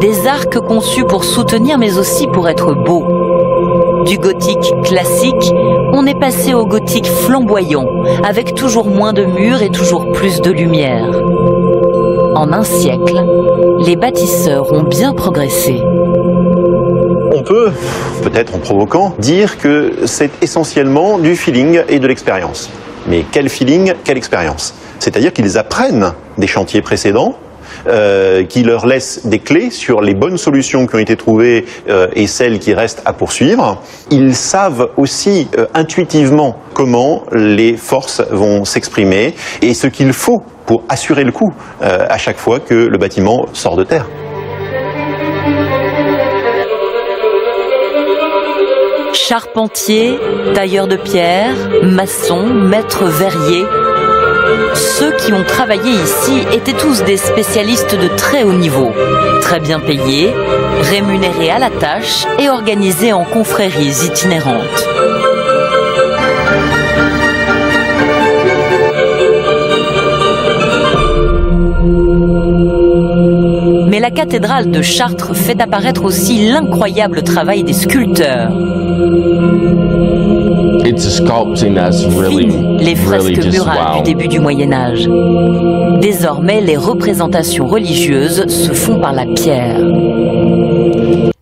[SPEAKER 1] Des arcs conçus pour soutenir mais aussi pour être beaux. Du gothique classique, on est passé au gothique flamboyant, avec toujours moins de murs et toujours plus de lumière. En un siècle, les bâtisseurs ont bien progressé.
[SPEAKER 10] On peut, peut-être en provoquant, dire que c'est essentiellement du feeling et de l'expérience. Mais quel feeling, quelle expérience? C'est-à-dire qu'ils apprennent des chantiers précédents, qui leur laissent des clés sur les bonnes solutions qui ont été trouvées et celles qui restent à poursuivre. Ils savent aussi intuitivement comment les forces vont s'exprimer et ce qu'il faut pour assurer le coup à chaque fois que le bâtiment sort de terre.
[SPEAKER 1] Charpentiers, tailleurs de pierre, maçons, maîtres verriers. Ceux qui ont travaillé ici étaient tous des spécialistes de très haut niveau, très bien payés, rémunérés à la tâche et organisés en confréries itinérantes. Mais la cathédrale de Chartres fait apparaître aussi l'incroyable travail des sculpteurs.
[SPEAKER 2] It's a sculpting that's
[SPEAKER 1] Les fresques
[SPEAKER 2] really just
[SPEAKER 1] murales
[SPEAKER 2] wow.
[SPEAKER 1] du début du Moyen-Âge. Désormais, les représentations religieuses se font par la pierre.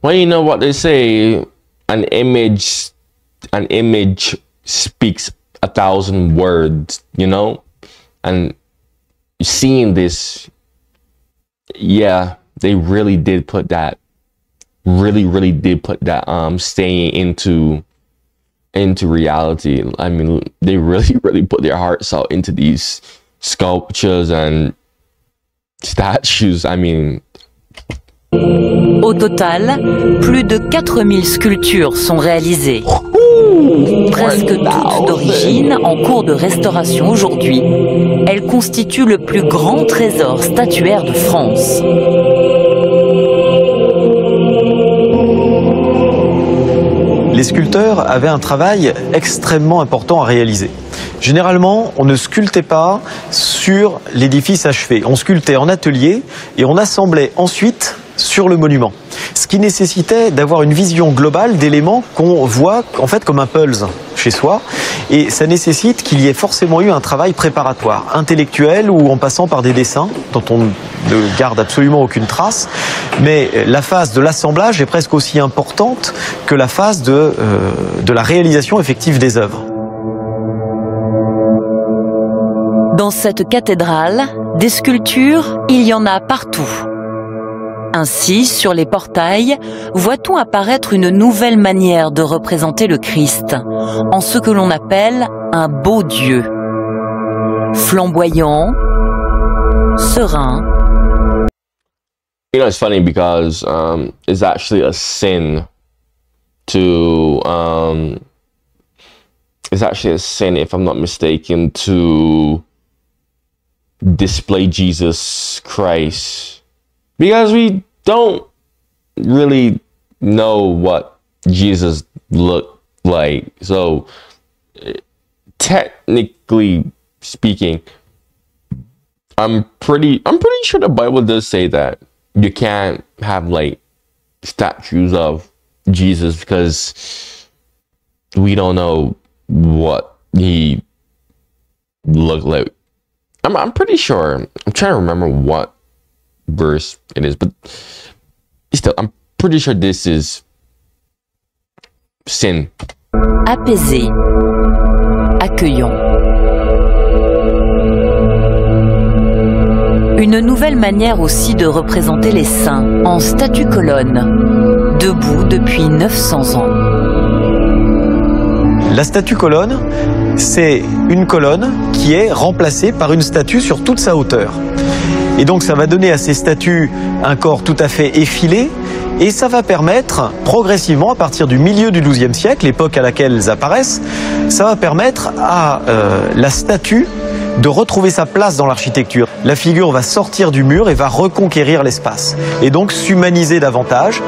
[SPEAKER 2] Well, you know what they say, an image speaks 1,000 words, you know? And seeing this, yeah, they really did put that, staying into reality. I mean, they really put their hearts out into these sculptures and statues. I mean,
[SPEAKER 1] Au total, plus de 4000 sculptures sont réalisées. Presque toutes d'origine, en cours de restauration aujourd'hui. Elles constituent le plus grand trésor statuaire de France.
[SPEAKER 11] Les sculpteurs avaient un travail extrêmement important à réaliser. Généralement, on ne sculptait pas sur l'édifice achevé. On sculptait en atelier et on assemblait ensuite sur le monument. Ce qui nécessitait d'avoir une vision globale d'éléments qu'on voit en fait comme un puzzle chez soi. Et ça nécessite qu'il y ait forcément eu un travail préparatoire, intellectuel ou en passant par des dessins dont on ne garde absolument aucune trace. Mais la phase de l'assemblage est presque aussi importante que la phase de la réalisation effective des œuvres.
[SPEAKER 1] Dans cette cathédrale, des sculptures, il y en a partout. Ainsi, sur les portails, voit-on apparaître une nouvelle manière de représenter le Christ, en ce que l'on appelle un beau Dieu. Flamboyant, serein.
[SPEAKER 2] you know, it's funny because it's actually a sin to it's actually a sin, if I'm not mistaken, to display Jesus Christ, because we don't really know what Jesus looked like. So technically speaking, I'm pretty sure the Bible does say that you can't have like statues of Jesus because we don't know what he looked like. I'm pretty sure. I'm trying to remember what verse it is, but still, I'm pretty sure this is sin.
[SPEAKER 1] Apaisé, accueillant. Une nouvelle manière aussi de représenter les saints en statue-colonne, debout depuis 900 ans.
[SPEAKER 11] La statue-colonne, c'est une colonne qui est remplacée par une statue sur toute sa hauteur. Et donc ça va donner à ces statues un corps tout à fait effilé, et ça va permettre progressivement, à partir du milieu du XIIe siècle, l'époque à laquelle elles apparaissent, ça va permettre à la statue de retrouver sa place dans l'architecture. La figure va sortir du mur et va reconquérir l'espace, et donc s'humaniser davantage.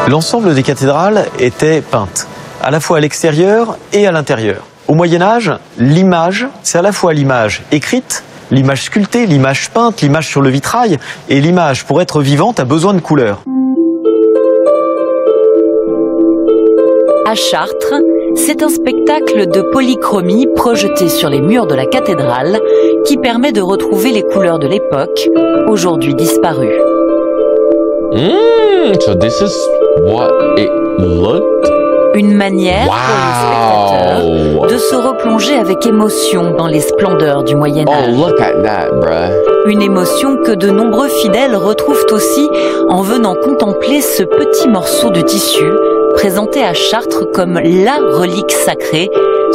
[SPEAKER 11] L'ensemble des cathédrales était peinte, à la fois à l'extérieur et à l'intérieur. Au Moyen-Âge, l'image, c'est à la fois l'image écrite, l'image sculptée, l'image peinte, l'image sur le vitrail, et l'image, pour être vivante, a besoin de couleurs.
[SPEAKER 1] À Chartres, c'est un spectacle de polychromie projeté sur les murs de la cathédrale qui permet de retrouver les couleurs de l'époque, aujourd'hui disparues.
[SPEAKER 2] So this is what it looked.
[SPEAKER 1] Une manière pour les spectateurs de se replonger avec émotion dans les splendeurs du Moyen-Âge.
[SPEAKER 2] Oh, look at that, bruh.
[SPEAKER 1] Une émotion que de nombreux fidèles retrouvent aussi en venant contempler ce petit morceau de tissu présenté à Chartres comme la relique sacrée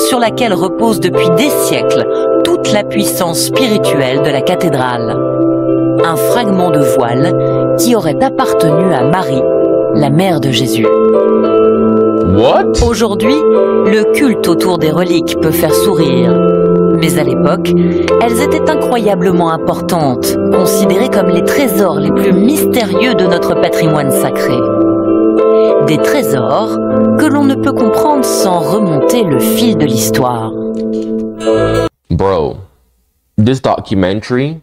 [SPEAKER 1] sur laquelle repose depuis des siècles toute la puissance spirituelle de la cathédrale. Un fragment de voile qui aurait appartenu à Marie, la mère de Jésus.
[SPEAKER 2] What?
[SPEAKER 1] Aujourd'hui, le culte autour des reliques peut faire sourire. Mais à l'époque, elles étaient incroyablement importantes, considérées comme les trésors les plus mystérieux de notre patrimoine sacré. Des trésors que l'on ne peut comprendre sans remonter le fil de l'histoire.
[SPEAKER 2] Bro, this documentary,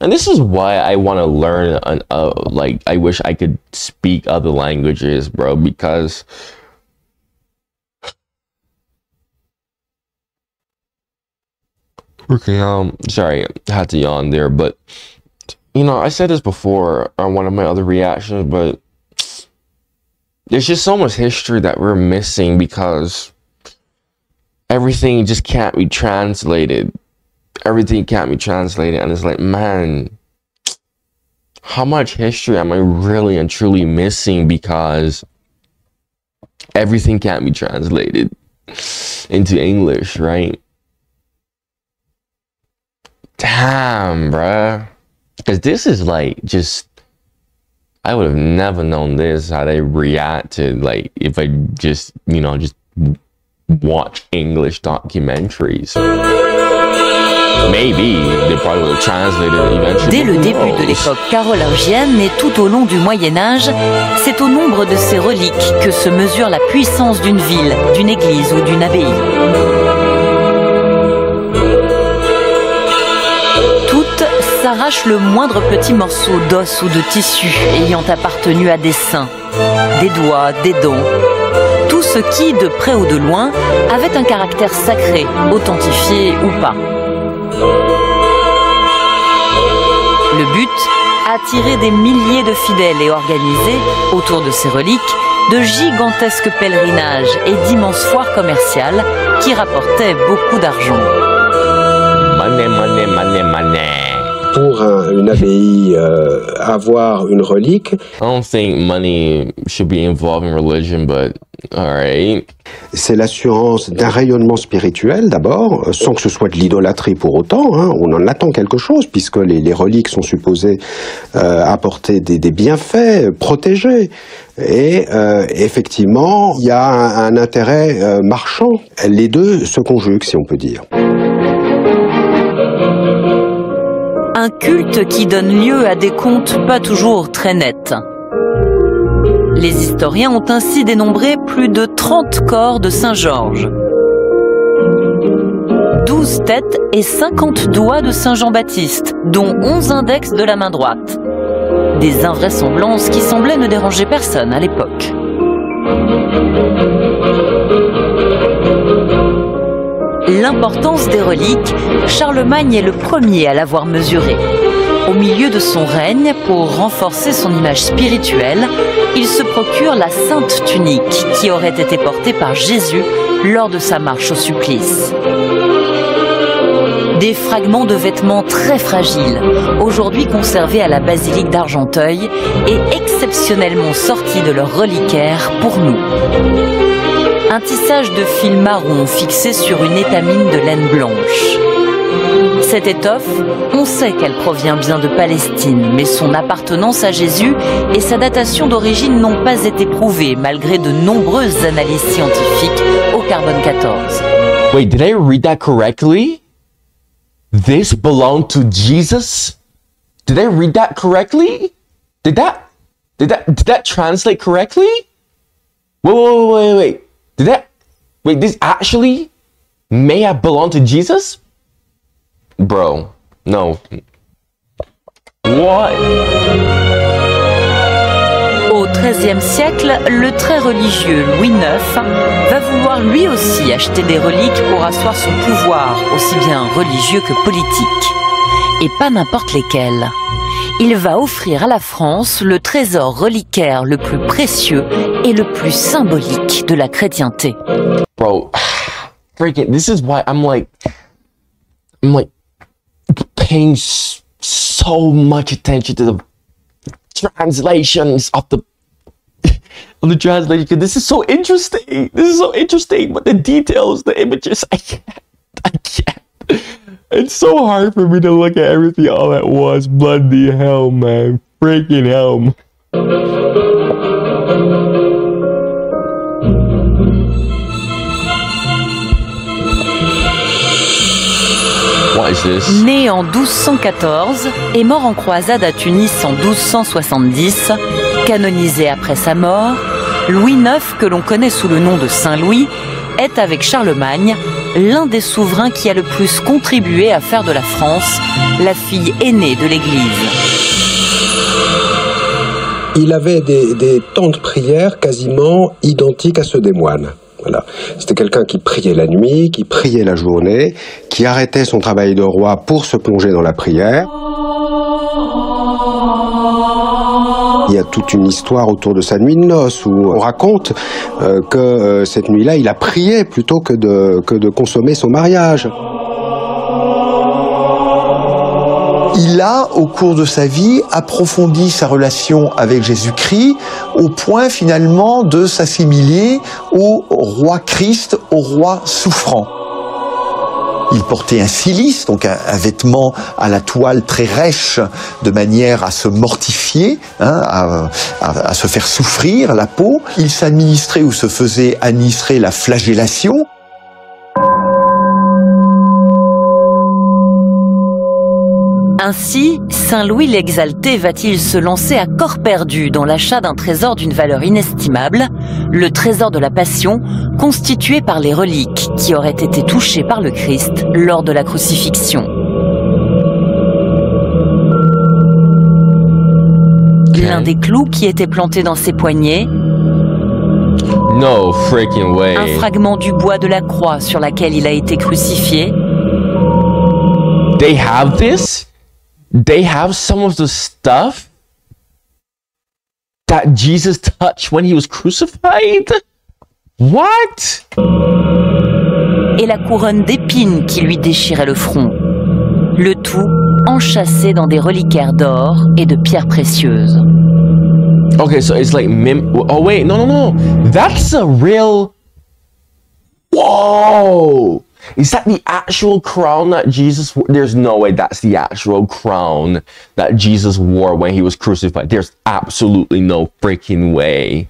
[SPEAKER 2] and this is why I want to learn, like, I wish I could speak other languages, bro, because okay, sorry, I had to yawn there, but, you know, I said this before on one of my other reactions, but there's just so much history that we're missing because everything just can't be translated. Everything can't be translated, and it's like, man, how much history am I really and truly missing because everything can't be translated into English, right? Damn, bruh. Because this is like just, I would have never known this, how they reacted, like, if I just, you know, just watch English documentaries. Maybe they probably will translate it eventually.
[SPEAKER 1] Dès le début de l'époque carolingienne et tout au long du Moyen-Âge, c'est au nombre de ces reliques que se mesure la puissance d'une ville, d'une église ou d'une abbaye. Toutes s'arrachent le moindre petit morceau d'os ou de tissu ayant appartenu à des saints, des doigts, des dents. Tout ce qui, de près ou de loin, avait un caractère sacré, authentifié ou pas. Le but, attirer des milliers de fidèles et organiser, autour de ces reliques, de gigantesques pèlerinages et d'immenses foires commerciales qui rapportaient beaucoup d'argent.
[SPEAKER 2] Money, money, money, money.
[SPEAKER 5] Pour une abbaye, avoir une relique.
[SPEAKER 2] I don't think money should be involved in religion, but alright.
[SPEAKER 5] C'est l'assurance d'un rayonnement spirituel d'abord, sans que ce soit de l'idolâtrie pour autant. Hein. On en attend quelque chose puisque les reliques sont supposées apporter des bienfaits, protéger. Et effectivement, il y a un intérêt marchand. Les deux se conjuguent, si on peut dire.
[SPEAKER 1] Un culte qui donne lieu à des comptes pas toujours très nets. Les historiens ont ainsi dénombré plus de 30 corps de Saint-Georges, 12 têtes et 50 doigts de Saint-Jean-Baptiste, dont 11 index de la main droite. Des invraisemblances qui semblaient ne déranger personne à l'époque. L'importance des reliques, Charlemagne est le premier à l'avoir mesurée. Au milieu de son règne, pour renforcer son image spirituelle, il se procure la sainte tunique qui aurait été portée par Jésus lors de sa marche au supplice. Des fragments de vêtements très fragiles, aujourd'hui conservés à la basilique d'Argenteuil et exceptionnellement sortis de leur reliquaire pour nous. Un tissage de fil marron fixé sur une étamine de laine blanche. Cette étoffe, on sait qu'elle provient bien de Palestine, mais son appartenance à Jésus et sa datation d'origine n'ont pas été prouvées, malgré de nombreuses analyses scientifiques au carbone 14.
[SPEAKER 2] Wait, did I read that correctly? This belonged to Jesus? Did I read that correctly? Did that translate correctly? Wait. This actually may have belonged to Jesus? Bro, no. What?
[SPEAKER 1] Au XIIIe siècle, le très religieux Louis IX va vouloir lui aussi acheter des reliques pour asseoir son pouvoir, aussi bien religieux que politique. Et pas n'importe lesquelles. Il va offrir à la France le trésor reliquaire le plus précieux et le plus symbolique de la chrétienté.
[SPEAKER 2] Bro, freaking, this is why I'm like paying so much attention to the translations of the translation, because this is so interesting. But the details, the images, I can't. It's so hard for me to look at everything all at once. Bloody hell, man. Freaking hell. What is this?
[SPEAKER 1] Né en 1214 et mort en croisade à Tunis en 1270, canonisé après sa mort, Louis IX, que l'on connaît sous le nom de Saint Louis, est avec Charlemagne l'un des souverains qui a le plus contribué à faire de la France la fille aînée de l'Église.
[SPEAKER 5] Il avait des temps de prière quasiment identiques à ceux des moines. Voilà. C'était quelqu'un qui priait la nuit, qui priait la journée, qui arrêtait son travail de roi pour se plonger dans la prière. Il y a toute une histoire autour de sa nuit de noces où on raconte que cette nuit-là, il a prié plutôt que de consommer son mariage.
[SPEAKER 9] Il a, au cours de sa vie, approfondi sa relation avec Jésus-Christ au point finalement de s'assimiler au roi Christ, au roi souffrant. Il portait un cilice, donc un vêtement à la toile très rêche, de manière à se mortifier, à se faire souffrir la peau. Il s'administrait ou se faisait administrer la flagellation.
[SPEAKER 1] Ainsi, Saint Louis l'Exalté va-t-il se lancer à corps perdu dans l'achat d'un trésor d'une valeur inestimable, le trésor de la Passion, constitué par les reliques qui auraient été touchées par le Christ lors de la crucifixion. L'un des clous qui était planté dans ses poignets,
[SPEAKER 2] No freaking way.
[SPEAKER 1] un fragment du bois de la croix sur laquelle il a été crucifié.
[SPEAKER 2] They have this? They have some of the stuff that Jesus touched when he was crucified? What?
[SPEAKER 1] Et la couronne d'épines qui lui déchirait le front. Le tout enchâssé dans des reliquaires d'or et de pierres précieuses.
[SPEAKER 2] Okay, so it's like oh wait, no. That's a real... Whoa! Is that the actual crown that Jesus... There's no way that's the actual crown that Jesus wore when he was crucified. There's absolutely no freaking way.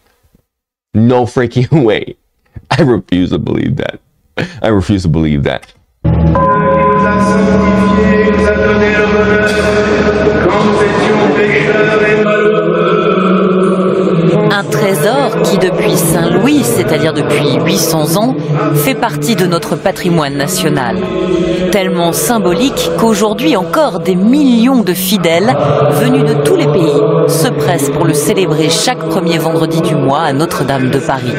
[SPEAKER 2] No freaking way. I refuse to believe that. I refuse to believe that.
[SPEAKER 1] Un trésor qui, depuis Saint Louis, c'est-à-dire depuis 800 ans, fait partie de notre patrimoine national. Tellement symbolique qu'aujourd'hui encore des millions de fidèles venus de tous les pays se pressent pour le célébrer chaque premier vendredi du mois à Notre-Dame de Paris.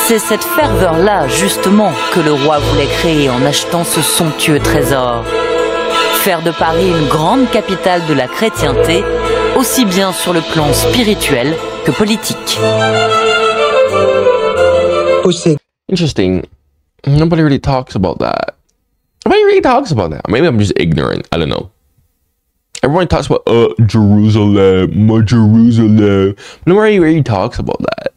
[SPEAKER 1] C'est cette ferveur-là, justement, que le roi voulait créer en achetant ce somptueux trésor. Faire de Paris une grande capitale de la chrétienté, aussi bien sur le plan spirituel que politique.
[SPEAKER 2] Interesting. Nobody really talks about that. Nobody really talks about that. Maybe I'm just ignorant. I don't know. everyone talks about Jerusalem, my Jerusalem. Nobody really talks about that.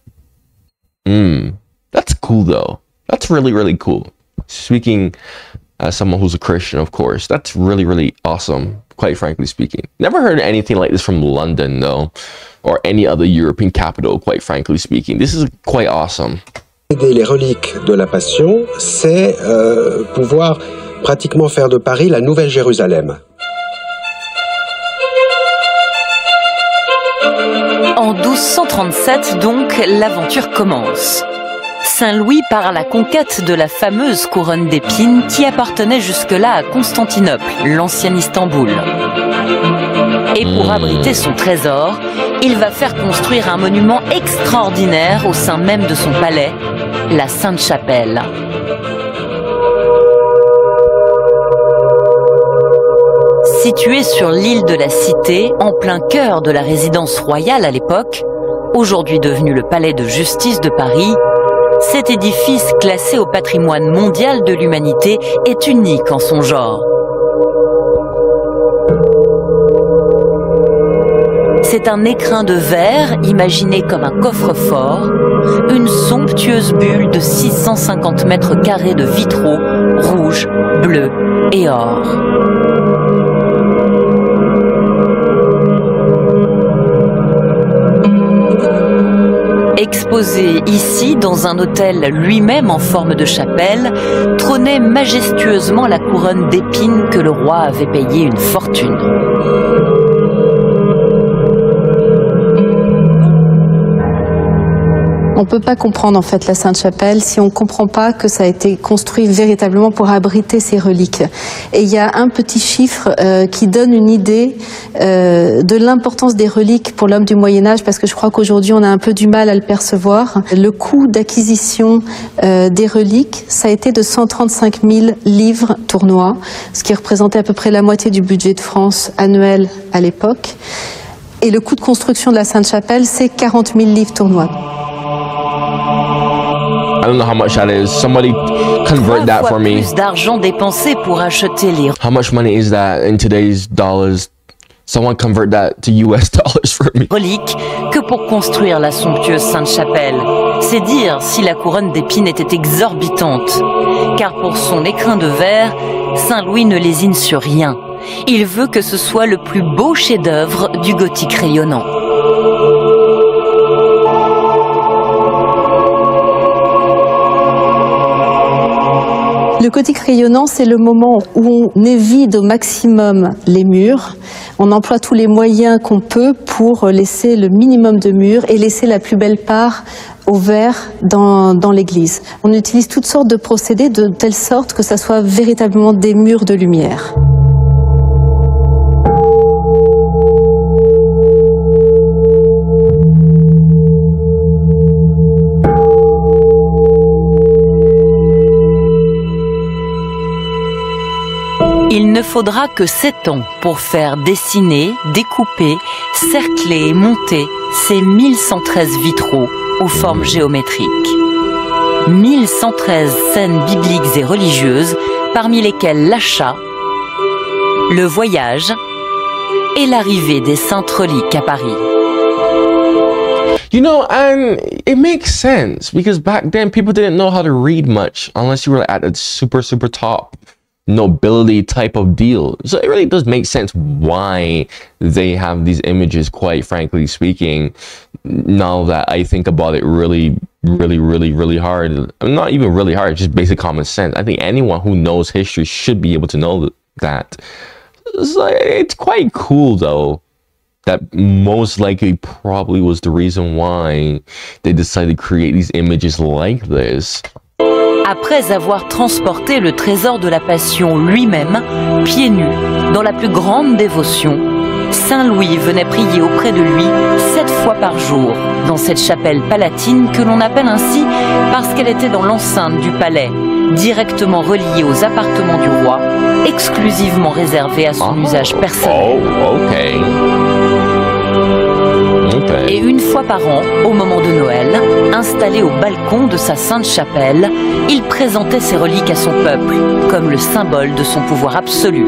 [SPEAKER 2] That's cool though. That's really, really cool. Speaking as someone who's a Christian, of course, that's really, really awesome, quite frankly speaking. Never heard anything like this from London though, or any other European capital, quite frankly speaking. This is quite awesome.
[SPEAKER 5] Aider les reliques de la Passion, c'est pouvoir pratiquement faire de Paris la Nouvelle Jérusalem.
[SPEAKER 1] En 1237, donc, l'aventure commence. Saint-Louis part à la conquête de la fameuse couronne d'épines qui appartenait jusque-là à Constantinople, l'ancien Istanbul. Et pour abriter son trésor, il va faire construire un monument extraordinaire au sein même de son palais, la Sainte-Chapelle. Située sur l'île de la Cité, en plein cœur de la résidence royale à l'époque, aujourd'hui devenu le palais de justice de Paris, cet édifice classé au patrimoine mondial de l'humanité est unique en son genre. C'est un écrin de verre imaginé comme un coffre-fort, une somptueuse bulle de 650 mètres carrés de vitraux rouges, bleus et or. Exposé ici dans un hôtel lui-même en forme de chapelle, trônait majestueusement la couronne d'épines que le roi avait payé une fortune.
[SPEAKER 12] On ne peut pas comprendre en fait la Sainte-Chapelle si on ne comprend pas que ça a été construit véritablement pour abriter ces reliques. Et il y a un petit chiffre qui donne une idée de l'importance des reliques pour l'homme du Moyen-Âge, parce que je crois qu'aujourd'hui on a un peu du mal à le percevoir. Le coût d'acquisition des reliques, ça a été de 135 000 livres tournois, ce qui représentait à peu près la moitié du budget de France annuel à l'époque. Et le coût de construction de la Sainte-Chapelle, c'est 40 000 livres tournois.
[SPEAKER 2] I don't know how much that is. Somebody convert that for me.
[SPEAKER 1] Plus d'argent dépensé pour acheter les...
[SPEAKER 2] How much money is that in today's dollars? Someone convert that to US dollars for me.
[SPEAKER 1] Reliques que pour construire la somptueuse Sainte-Chapelle. C'est dire si la couronne d'épines était exorbitante. Car pour son écrin de verre, Saint-Louis ne lésine sur rien. Il veut que ce soit le plus beau chef-d'œuvre du gothique rayonnant.
[SPEAKER 12] Le gothique rayonnant, c'est le moment où on évide au maximum les murs. On emploie tous les moyens qu'on peut pour laisser le minimum de murs et laisser la plus belle part au verre dans l'église. On utilise toutes sortes de procédés de telle sorte que ça soit véritablement des murs de lumière.
[SPEAKER 1] Il ne faudra que 7 ans pour faire dessiner, découper, cercler et monter ces 1113 vitraux aux formes géométriques. 1113 scènes bibliques et religieuses, parmi lesquelles l'achat, le voyage et l'arrivée des saintes reliques à Paris.
[SPEAKER 2] You know, and it makes sense because back then people didn't know how to read much unless you were at a super top nobility type of deal. So it really does make sense why they have these images, quite frankly speaking, now that I think about it really hard. Not even really hard, just basic common sense. I think anyone who knows history should be able to know that. It's quite cool though, that most likely probably was the reason why they decided to create these images like this.
[SPEAKER 1] Après avoir transporté le trésor de la Passion lui-même, pieds nus, dans la plus grande dévotion, Saint-Louis venait prier auprès de lui 7 fois par jour, dans cette chapelle palatine que l'on appelle ainsi parce qu'elle était dans l'enceinte du palais, directement reliée aux appartements du roi, exclusivement réservée à son usage personnel. Et une fois par an, au moment de Noël, installé au balcon de sa sainte chapelle, il présentait ses reliques à son peuple, comme le symbole de son pouvoir absolu.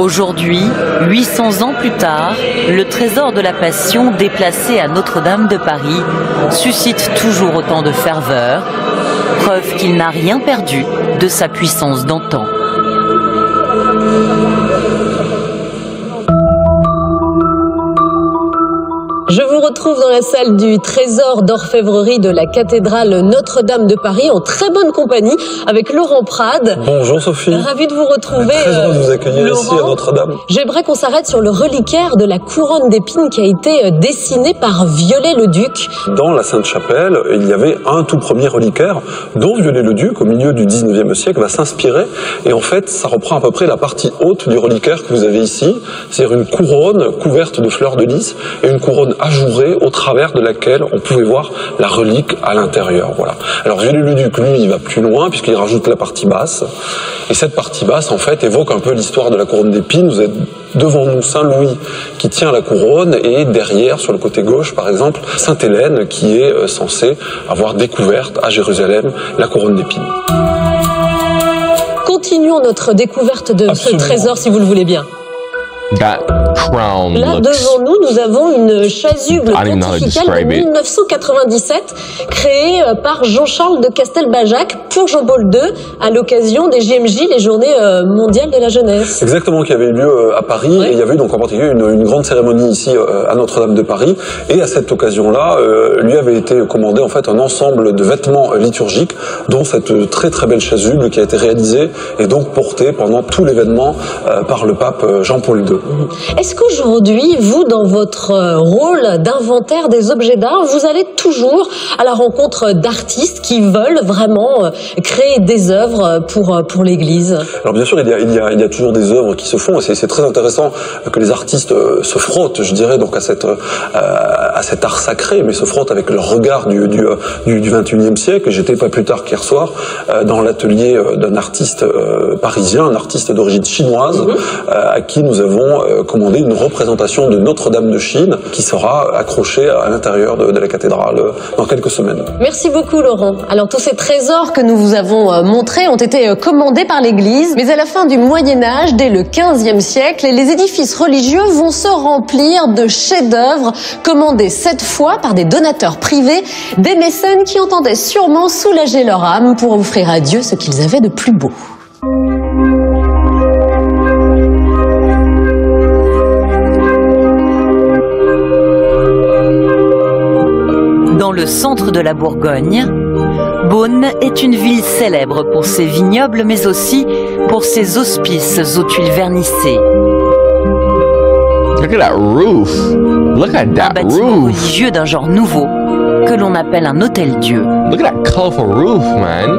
[SPEAKER 1] Aujourd'hui, 800 ans plus tard, le trésor de la Passion déplacé à Notre-Dame de Paris suscite toujours autant de ferveur, preuve qu'il n'a rien perdu de sa puissance d'antan.
[SPEAKER 3] Je vous retrouve dans la salle du trésor d'orfèvrerie de la cathédrale Notre-Dame de Paris en très bonne compagnie avec Laurent Prade.
[SPEAKER 13] Bonjour Sophie.
[SPEAKER 3] Ravi de vous retrouver.
[SPEAKER 13] Très heureux de vous accueillir ici à Notre-Dame.
[SPEAKER 3] J'aimerais qu'on s'arrête sur le reliquaire de la couronne d'épines qui a été dessiné par Viollet-le-Duc.
[SPEAKER 13] Dans la Sainte-Chapelle, il y avait un tout premier reliquaire dont Viollet-le-Duc, au milieu du 19e siècle, va s'inspirer. Et en fait, ça reprend à peu près la partie haute du reliquaire que vous avez ici. C'est-à-dire une couronne couverte de fleurs de lys et une couronne ajourée au travers de laquelle on pouvait voir la relique à l'intérieur. Voilà. Alors Viollet-le-Duc, lui, il va plus loin puisqu'il rajoute la partie basse. Et cette partie basse, en fait, évoque un peu l'histoire de la couronne d'épines. Vous êtes devant nous Saint-Louis qui tient la couronne et derrière, sur le côté gauche, par exemple, Sainte-Hélène qui est censée avoir découverte à Jérusalem la couronne d'épines.
[SPEAKER 3] Continuons notre découverte de ce trésor, si vous le voulez bien.
[SPEAKER 2] That crown
[SPEAKER 3] Là,
[SPEAKER 2] looks...
[SPEAKER 3] devant nous, nous avons une chasuble pontificale de 1997 créée par Jean-Charles de Castelbajac pour Jean-Paul II à l'occasion des JMJ, les Journées mondiales de la jeunesse.
[SPEAKER 13] Exactement, qui avait eu lieu à Paris. Et il y avait eu donc en particulier une grande cérémonie ici à Notre-Dame de Paris. Et à cette occasion-là, lui avait été commandé en fait un ensemble de vêtements liturgiques, dont cette très très belle chasuble qui a été réalisée et donc portée pendant tout l'événement par le pape Jean-Paul II.
[SPEAKER 3] Est-ce qu'aujourd'hui, vous, dans votre rôle d'inventaire des objets d'art, vous allez toujours à la rencontre d'artistes qui veulent vraiment créer des œuvres pour l'Église?
[SPEAKER 13] Alors bien sûr, il y a toujours des œuvres qui se font, et c'est très intéressant que les artistes se frottent, je dirais, donc à cet art sacré, mais se frottent avec leur regard du 21e siècle. J'étais pas plus tard qu'hier soir dans l'atelier d'un artiste parisien, un artiste d'origine chinoise, à qui nous avons commandé une représentation de Notre-Dame de Chine qui sera accrochée à l'intérieur de la cathédrale dans quelques semaines.
[SPEAKER 3] Merci beaucoup Laurent. Alors tous ces trésors que nous vous avons montrés ont été commandés par l'Église, mais à la fin du Moyen-Âge, dès le XVe siècle, les édifices religieux vont se remplir de chefs-d'œuvre commandés cette fois par des donateurs privés, des mécènes qui entendaient sûrement soulager leur âme pour offrir à Dieu ce qu'ils avaient de plus beau.
[SPEAKER 1] Dans le centre de la Bourgogne, Beaune est une ville célèbre pour ses vignobles, mais aussi pour ses hospices aux tuiles vernissées.
[SPEAKER 2] Look at that roof. Look at that
[SPEAKER 1] Un bâtiment
[SPEAKER 2] roof.
[SPEAKER 1] religieux d'un genre nouveau que l'on appelle un hôtel-dieu.
[SPEAKER 2] Look at that colorful roof, man.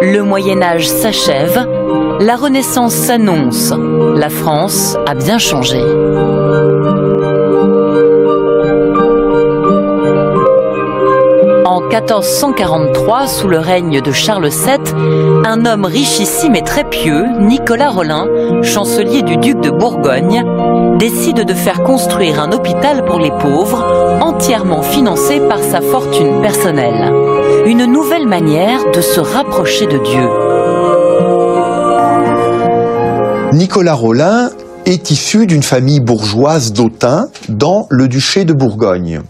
[SPEAKER 1] Le Moyen-Âge s'achève, la Renaissance s'annonce. La France a bien changé. En 1443, sous le règne de Charles VII, un homme richissime et très pieux, Nicolas Rolin, chancelier du duc de Bourgogne, décide de faire construire un hôpital pour les pauvres, entièrement financé par sa fortune personnelle. Une nouvelle manière de se rapprocher de Dieu.
[SPEAKER 9] Nicolas Rolin est issu d'une famille bourgeoise d'Autun dans le duché de Bourgogne.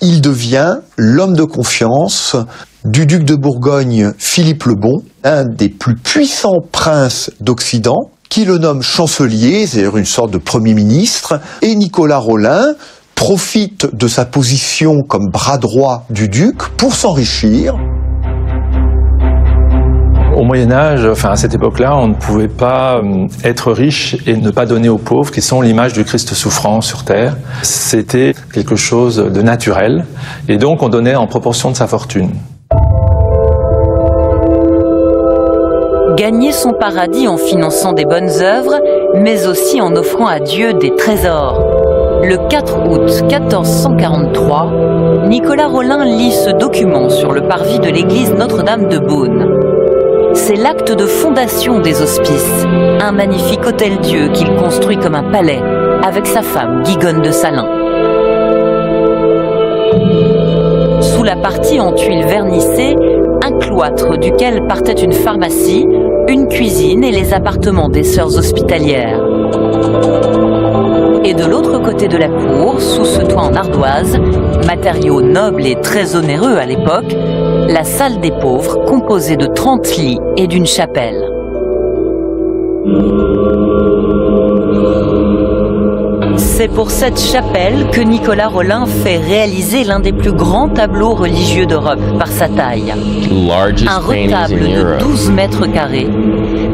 [SPEAKER 9] Il devient l'homme de confiance du duc de Bourgogne Philippe le Bon, un des plus puissants princes d'Occident, qui le nomme chancelier, c'est-à-dire une sorte de premier ministre, et Nicolas Rolin profite de sa position comme bras droit du duc pour s'enrichir.
[SPEAKER 14] Au Moyen-Âge, enfin à cette époque-là, on ne pouvait pas être riche et ne pas donner aux pauvres, qui sont l'image du Christ souffrant sur terre. C'était quelque chose de naturel, et donc on donnait en proportion de sa fortune.
[SPEAKER 1] Gagner son paradis en finançant des bonnes œuvres, mais aussi en offrant à Dieu des trésors. Le 4 août 1443, Nicolas Rolin lit ce document sur le parvis de l'église Notre-Dame de Beaune. C'est l'acte de fondation des hospices, un magnifique hôtel-dieu qu'il construit comme un palais, avec sa femme Guigonne de Salins. Sous la partie en tuiles vernissées, un cloître duquel partait une pharmacie, une cuisine et les appartements des sœurs hospitalières. Et de l'autre côté de la cour, sous ce toit en ardoise, matériau noble et très onéreux à l'époque, la salle des pauvres composée de 30 lits et d'une chapelle. C'est pour cette chapelle que Nicolas Rolin fait réaliser l'un des plus grands tableaux religieux d'Europe par sa taille. Un retable de 12 mètres carrés,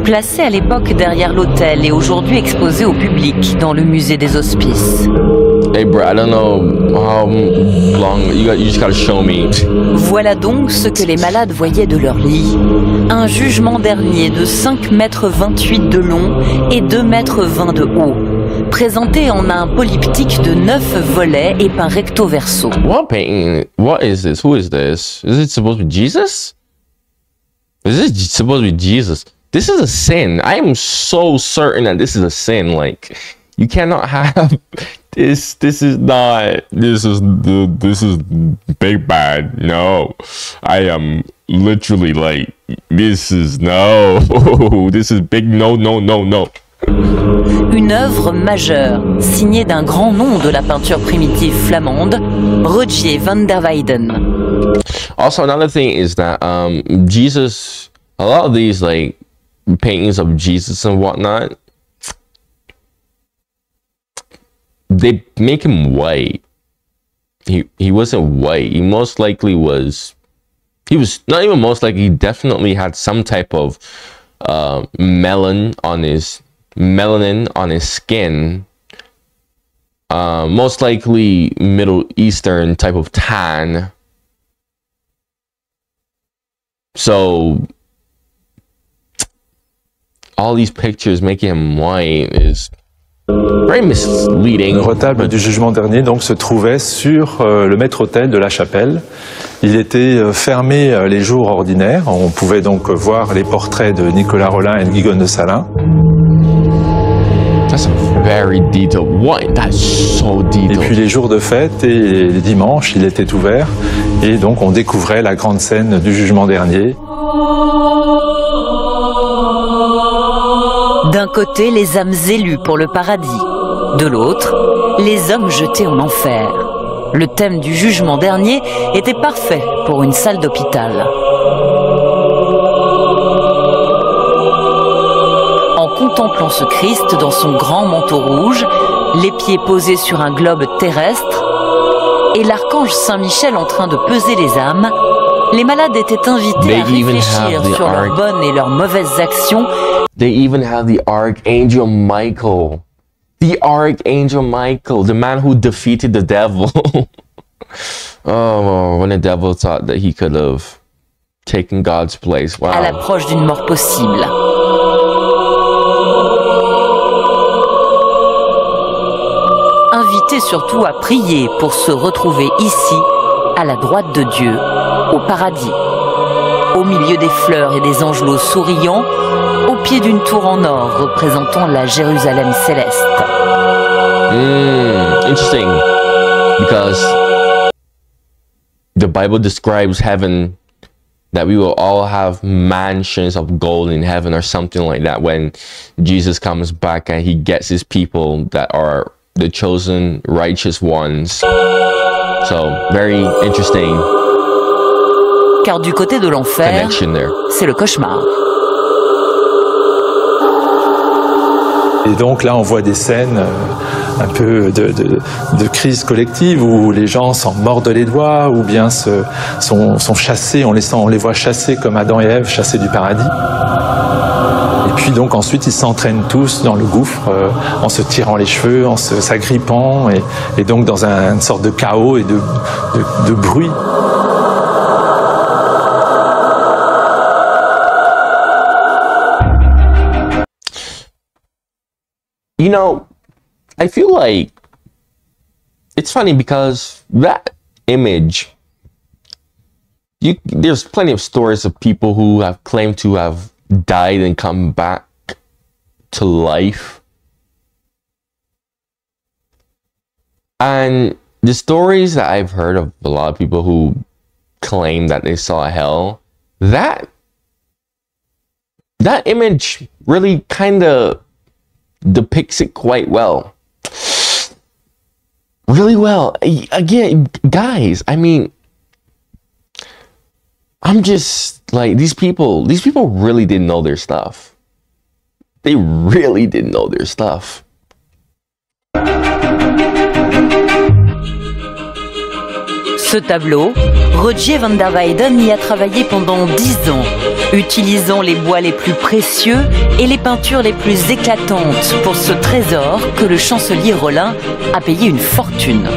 [SPEAKER 1] placé à l'époque derrière l'autel et aujourd'hui exposé au public dans le musée des Hospices.
[SPEAKER 2] Hey bro, I don't know how long, you just gotta show me.
[SPEAKER 1] Voilà donc ce que les malades voyaient de leur lit. Un jugement dernier de 5,28 mètres de long et 2,20 mètres de haut, présenté en un polyptyque de 9 volets et peint recto verso.
[SPEAKER 2] What painting? What is this? Who is this? Is it supposed to be Jesus? Is this supposed to be Jesus? This is a sin. I am so certain that this is a sin. Like, you cannot have this. This is not. This is big bad. No, I am literally like, this is no. This is big no, no, no, no.
[SPEAKER 1] Une œuvre majeure, signée d'un grand nom de la peinture primitive flamande, Rogier van der Weyden.
[SPEAKER 2] Also, another thing is that Jesus, a lot of these like paintings of Jesus and whatnot, they make him white. He wasn't white. He most likely was. He was not even most likely. He definitely had some type of melanin on his skin. Most likely Middle Eastern type of tan. So all these pictures making him white is very misleading.
[SPEAKER 14] Le retable du jugement dernier donc se trouvait sur le maître-autel de la chapelle. Il était fermé les jours ordinaires. On pouvait donc voir les portraits de Nicolas Rolin et de Guigone de Salins.
[SPEAKER 2] That's very detailed. What? That's so detailed.
[SPEAKER 14] Et puis les jours de fête et les dimanches, il était ouvert. Et donc on découvrait la grande scène du jugement dernier.
[SPEAKER 1] D'un côté, les âmes élues pour le paradis. De l'autre, les hommes jetés en enfer. Le thème du jugement dernier était parfait pour une salle d'hôpital. En contemplant ce Christ dans son grand manteau rouge, les pieds posés sur un globe terrestre, et l'archange Saint-Michel en train de peser les âmes, les malades étaient invités à réfléchir sur leurs bonnes et leurs mauvaises actions.
[SPEAKER 2] They even have the Archangel Michael. The Archangel Michael, the man who defeated the devil. Oh, when the devil thought that he could have taken God's place. Wow.
[SPEAKER 1] À l'approche d'une mort possible. Invités surtout à prier pour se retrouver ici, à la droite de Dieu, au paradis. Au milieu des fleurs et des angelots souriants, au pied d'une tour en or représentant la Jérusalem céleste.
[SPEAKER 2] Interesting, because the Bible describes heaven, that we will all have mansions of gold in heaven or something like that when Jesus comes back and he gets his people that are the chosen righteous ones. So, very interesting.
[SPEAKER 1] Car du côté de l'enfer, c'est le cauchemar.
[SPEAKER 14] Et donc là, on voit des scènes un peu de crise collective où les gens s'en mordent les doigts ou bien sont chassés, on les voit chassés comme Adam et Ève, chassés du paradis. Et puis donc ensuite, ils s'entraînent tous dans le gouffre en se tirant les cheveux, en s'agrippant et donc dans une sorte de chaos et de bruit.
[SPEAKER 2] You know, I feel like it's funny because that image, there's plenty of stories of people who have claimed to have died and come back to life. And the stories that I've heard of a lot of people who claim that they saw hell, that that image really kind of depicts it quite well. Really well. Again, guys, I mean, I'm just like, these people really didn't know their stuff. They really didn't know their stuff.
[SPEAKER 1] Ce tableau, Rogier van der Weyden y a travaillé pendant 10 ans, utilisant les bois les plus précieux et les peintures les plus éclatantes pour ce trésor que le chancelier Rollin a payé une fortune.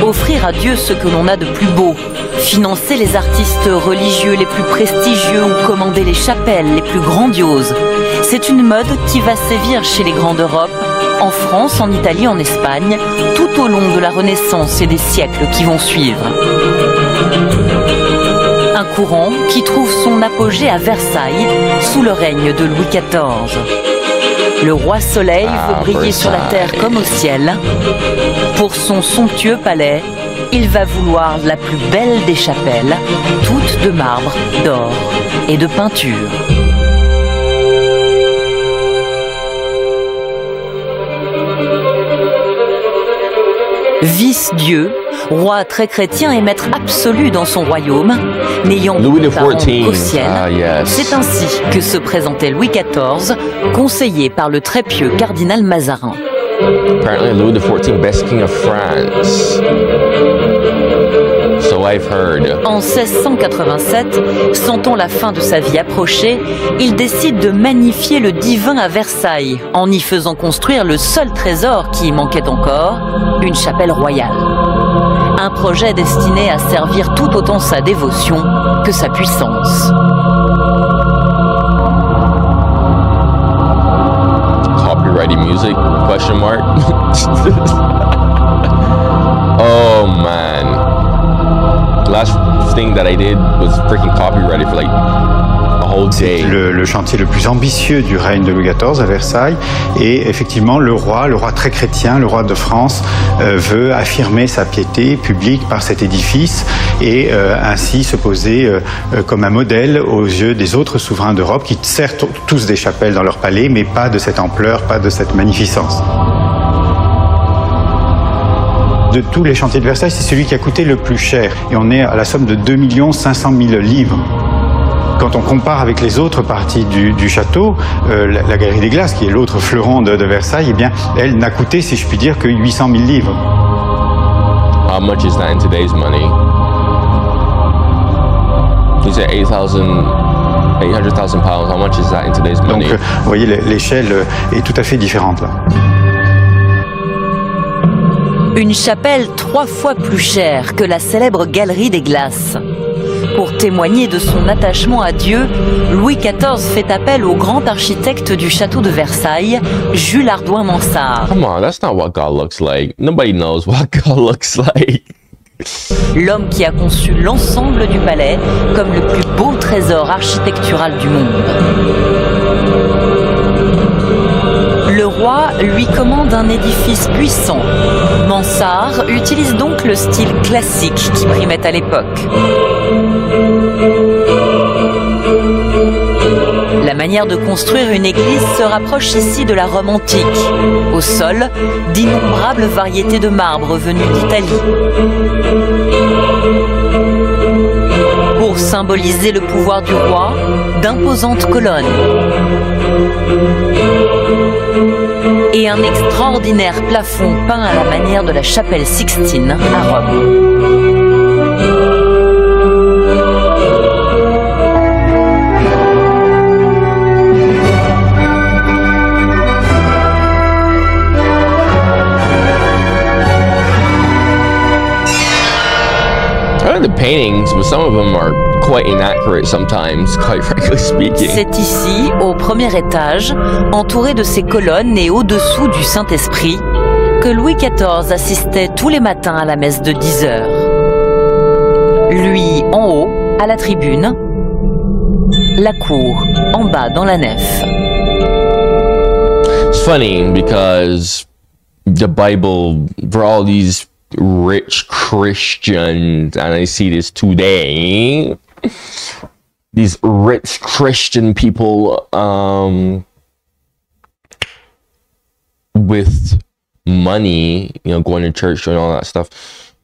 [SPEAKER 1] Offrir à Dieu ce que l'on a de plus beau, financer les artistes religieux les plus prestigieux ou commander les chapelles les plus grandioses, c'est une mode qui va sévir chez les grands d'Europe, en France, en Italie, en Espagne, tout au long de la Renaissance et des siècles qui vont suivre. Un courant qui trouve son apogée à Versailles, sous le règne de Louis XIV. Le roi Soleil veut briller sur la terre comme au ciel. Pour son somptueux palais, il va vouloir la plus belle des chapelles, toutes de marbre, d'or et de peinture. Vice-dieu, roi très chrétien et maître absolu dans son royaume, n'ayant qu'au ciel, c'est ainsi que se présentait Louis XIV, conseillé par le très pieux cardinal Mazarin.
[SPEAKER 2] Apparently Louis XIV, best king of France. So I've heard.
[SPEAKER 1] En 1687, sentant la fin de sa vie approcher, il décide de magnifier le divin à Versailles, en y faisant construire le seul trésor qui y manquait encore, une chapelle royale. Un projet destiné à servir tout autant sa dévotion que sa puissance.
[SPEAKER 2] Copyrighted music? Question mark. Oh man. The last thing that I did was freaking copyrighted for like a whole day.
[SPEAKER 15] Le chantier le plus ambitieux du règne de Louis XIV à Versailles, et effectivement le roi très chrétien, le roi de France, veut affirmer sa piété publique par cet édifice et ainsi se poser comme un modèle aux yeux des autres souverains d'Europe qui certes tous des chapelles dans leur palais, mais pas de cette ampleur, pas de cette magnificence. De tous les chantiers de Versailles, c'est celui qui a coûté le plus cher. Et on est à la somme de 2 500 000 livres. Quand on compare avec les autres parties du château, la Galerie des Glaces, qui est l'autre fleuron de Versailles, eh bien, elle n'a coûté, si je puis dire, que 800 000 livres.
[SPEAKER 2] How much is that in today's money? You said 800,000 pounds. How much is that in today's money?
[SPEAKER 15] Donc, vous voyez, l'échelle est tout à fait différente là.
[SPEAKER 1] Une chapelle 3 fois plus chère que la célèbre Galerie des Glaces. Pour témoigner de son attachement à Dieu, Louis XIV fait appel au grand architecte du château de Versailles, Jules Hardouin-Mansart.
[SPEAKER 2] Come on, that's not what God looks like. Nobody knows what God looks like.
[SPEAKER 1] L'homme qui a conçu l'ensemble du palais comme le plus beau trésor architectural du monde. Le roi lui commande un édifice puissant. Mansart utilise donc le style classique qui primait à l'époque. La manière de construire une église se rapproche ici de la Rome antique. Au sol, d'innombrables variétés de marbre venus d'Italie. Pour symboliser le pouvoir du roi, d'imposantes colonnes. Et un extraordinaire plafond peint à la manière de la chapelle Sixtine à Rome.
[SPEAKER 2] The paintings, but some of them are quite inaccurate sometimes, quite frankly speaking.
[SPEAKER 1] C'est ici, au premier étage, entouré de ses colonnes et au-dessous du Saint-Esprit, que Louis XIV assistait tous les matins à la messe de 10 heures. Lui en haut, à la tribune, la cour en bas dans la nef.
[SPEAKER 2] It's funny because the Bible, for all these rich Christians, and I see this today, these rich Christian people with money, you know, going to church and all that stuff.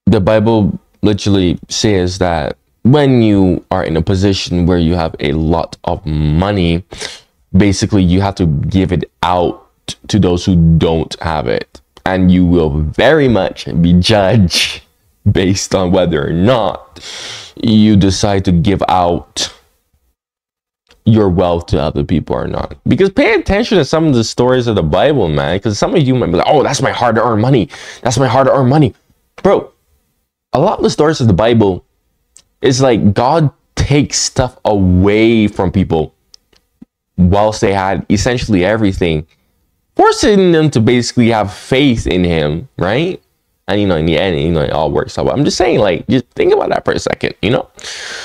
[SPEAKER 2] The Bible literally says that when you are in a position where you have a lot of money, basically you have to give it out to those who don't have it, and you will very much be judged based on whether or not you decide to give out your wealth to other people or not. Because pay attention to some of the stories of the Bible, man, because some of you might be like, oh, that's my hard-earned money, that's my hard-earned money. Bro, a lot of the stories of the Bible is like God takes stuff away from people whilst they had essentially everything, forcing them to basically have faith in him, right? And, you know, in the end, you know, it all works out. But I'm just saying, like, just think about that for a second, you know?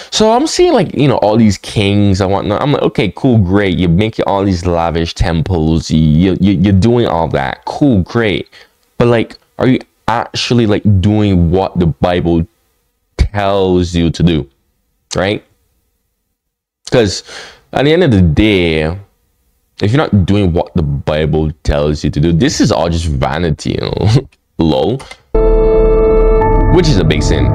[SPEAKER 2] So I'm seeing, like, you know, all these kings and whatnot. I'm like, okay, cool, great. You're making all these lavish temples. You're doing all that. Cool, great. But, like, are you actually, like, doing what the Bible tells you to do, right? Because at the end of the day, if you're not doing what the Bible tells you to do, this is all just vanity, you know? Lol. Which is a big sin.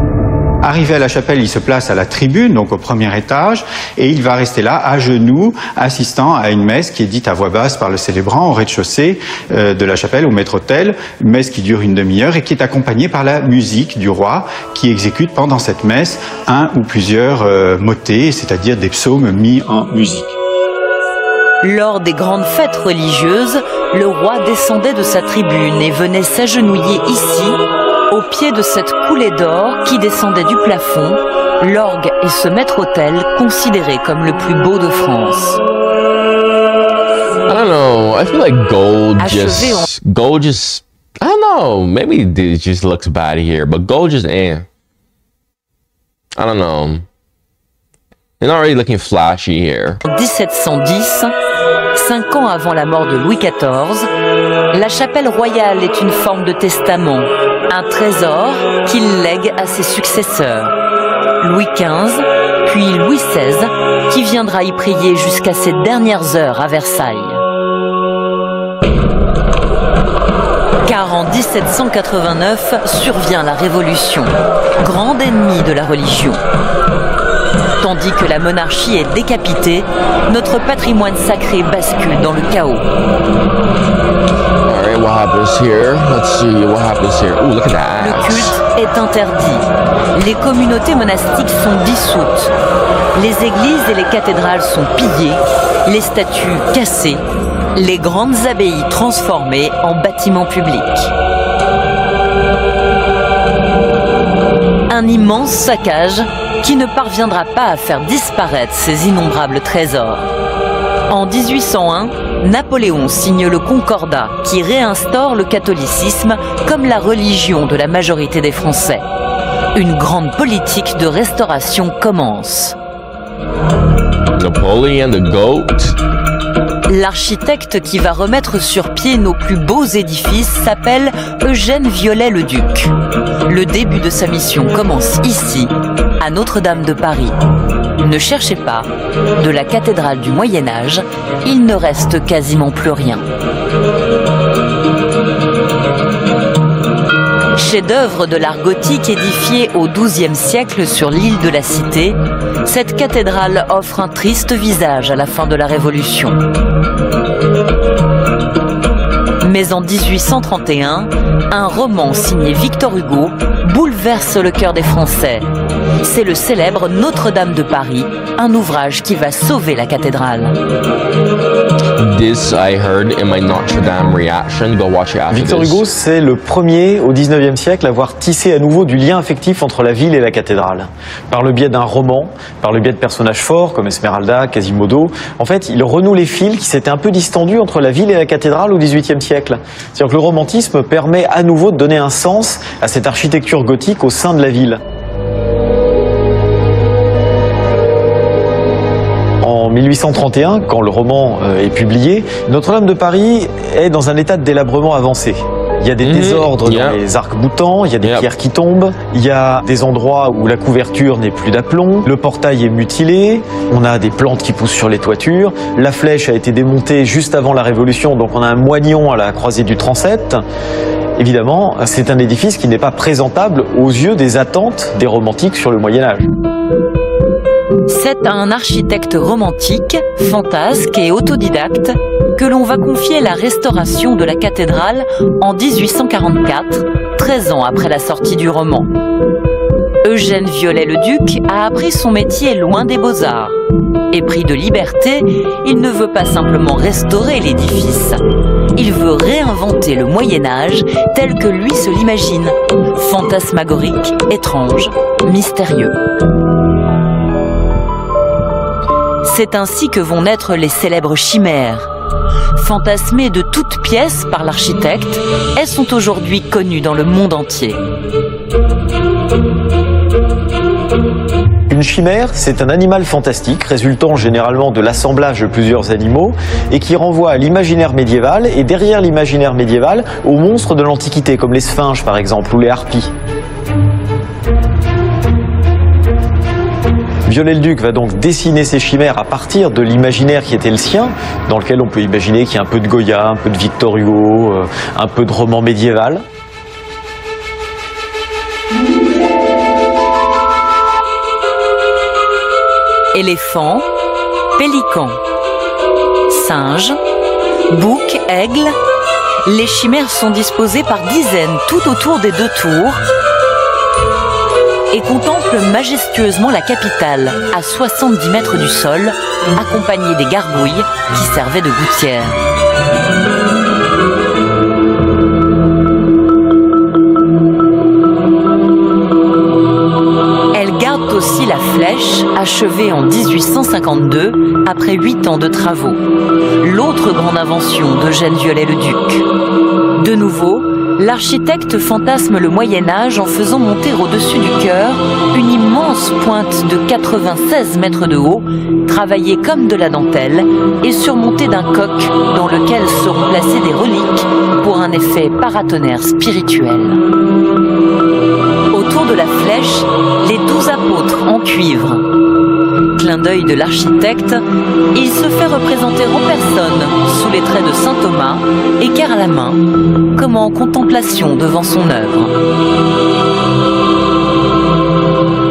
[SPEAKER 15] Arrivé à la chapelle, il se place à la tribune, donc au premier étage, et il va rester là, à genoux, assistant à une messe qui est dite à voix basse par le célébrant au rez-de-chaussée de la chapelle, au maître-autel, une messe qui dure une demi-heure et qui est accompagnée par la musique du roi, qui exécute pendant cette messe un ou plusieurs motets, c'est-à-dire des psaumes mis en musique.
[SPEAKER 1] Lors des grandes fêtes religieuses, le roi descendait de sa tribune et venait s'agenouiller ici, au pied de cette coulée d'or qui descendait du plafond, l'orgue et ce maître-autel considérés comme le plus beau de France.
[SPEAKER 2] I don't know, I feel like gold just, I don't know, maybe it just looks bad here, but gold just, I don't know. It's not really looking flashy here.
[SPEAKER 1] En 1710, 5 ans avant la mort de Louis XIV, la chapelle royale est une forme de testament, un trésor qu'il lègue à ses successeurs. Louis XV, puis Louis XVI, qui viendra y prier jusqu'à ses dernières heures à Versailles. Car en 1789 survient la Révolution, grande ennemie de la religion. Tandis que la monarchie est décapitée, notre patrimoine sacré bascule dans le chaos.
[SPEAKER 2] Alright, what happens here? Let's see what happens here. Ooh, look at that.
[SPEAKER 1] Le culte est interdit. Les communautés monastiques sont dissoutes. Les églises et les cathédrales sont pillées, les statues cassées, les grandes abbayes transformées en bâtiments publics. Un immense saccage qui ne parviendra pas à faire disparaître ces innombrables trésors. En 1801, Napoléon signe le Concordat qui réinstaure le catholicisme comme la religion de la majorité des Français. Une grande politique de restauration commence.
[SPEAKER 2] Napoleon the Goat.
[SPEAKER 1] L'architecte qui va remettre sur pied nos plus beaux édifices s'appelle Eugène Viollet-le-Duc. Le début de sa mission commence ici, à Notre-Dame de Paris. Ne cherchez pas, de la cathédrale du Moyen-Âge, il ne reste quasiment plus rien. Chef-d'œuvre de l'art gothique édifié au XIIe siècle sur l'île de la Cité, cette cathédrale offre un triste visage à la fin de la Révolution. Mais en 1831, un roman signé Victor Hugo bouleverse le cœur des Français. C'est le célèbre Notre-Dame de Paris, un ouvrage qui va sauver la cathédrale.
[SPEAKER 2] This I heard in my Notre Dame reaction. Go watch it after
[SPEAKER 11] Victor Hugo, c'est le premier au XIXe siècle à avoir tissé à nouveau du lien affectif entre la ville et la cathédrale. Par le biais d'un roman, par le biais de personnages forts comme Esmeralda, Quasimodo, en fait, il renoue les fils qui s'étaient un peu distendus entre la ville et la cathédrale au XVIIIe siècle. C'est-à-dire que le romantisme permet à nouveau de donner un sens à cette architecture gothique au sein de la ville. En 1831, quand le roman est publié, Notre-Dame de Paris est dans un état de délabrement avancé. Il y a des désordres dans les arcs-boutants, il y a des pierres qui tombent, il y a des endroits où la couverture n'est plus d'aplomb, le portail est mutilé, on a des plantes qui poussent sur les toitures, la flèche a été démontée juste avant la Révolution, donc on a un moignon à la croisée du transept. Évidemment, c'est un édifice qui n'est pas présentable aux yeux des attentes des romantiques sur le Moyen-Âge.
[SPEAKER 1] C'est à un architecte romantique, fantasque et autodidacte que l'on va confier la restauration de la cathédrale en 1844, 13 ans après la sortie du roman. Eugène Viollet-le-Duc a appris son métier loin des beaux-arts. Épris de liberté, il ne veut pas simplement restaurer l'édifice. Il veut réinventer le Moyen-Âge tel que lui se l'imagine, fantasmagorique, étrange, mystérieux. C'est ainsi que vont naître les célèbres chimères. Fantasmées de toutes pièces par l'architecte, elles sont aujourd'hui connues dans le monde entier.
[SPEAKER 11] Une chimère, c'est un animal fantastique résultant généralement de l'assemblage de plusieurs animaux et qui renvoie à l'imaginaire médiéval et derrière l'imaginaire médiéval aux monstres de l'Antiquité comme les sphinges par exemple ou les harpies. Viollet-le-Duc va donc dessiner ces chimères à partir de l'imaginaire qui était le sien, dans lequel on peut imaginer qu'il y a un peu de Goya, un peu de Victor Hugo, un peu de roman médiéval.
[SPEAKER 1] Éléphants, pélicans, singes, boucs, aigles, les chimères sont disposées par dizaines tout autour des deux tours et contemplent majestueusement la capitale, à 70 mètres du sol, accompagnée des gargouilles qui servaient de gouttières. Elles gardent aussi la flèche, achevée en 1852, après 8 ans de travaux. L'autre grande invention d'Eugène Viollet-le-Duc. De nouveau, l'architecte fantasme le Moyen-Âge en faisant monter au-dessus du chœur une immense pointe de 96 mètres de haut, travaillée comme de la dentelle et surmontée d'un coq dans lequel seront placées des reliques pour un effet paratonnerre spirituel. Autour de la flèche, les 12 apôtres en cuivre. Clin d'œil de l'architecte, il se fait représenter en personne, sous les traits de saint Thomas, équerre à la main, comme en contemplation devant son œuvre.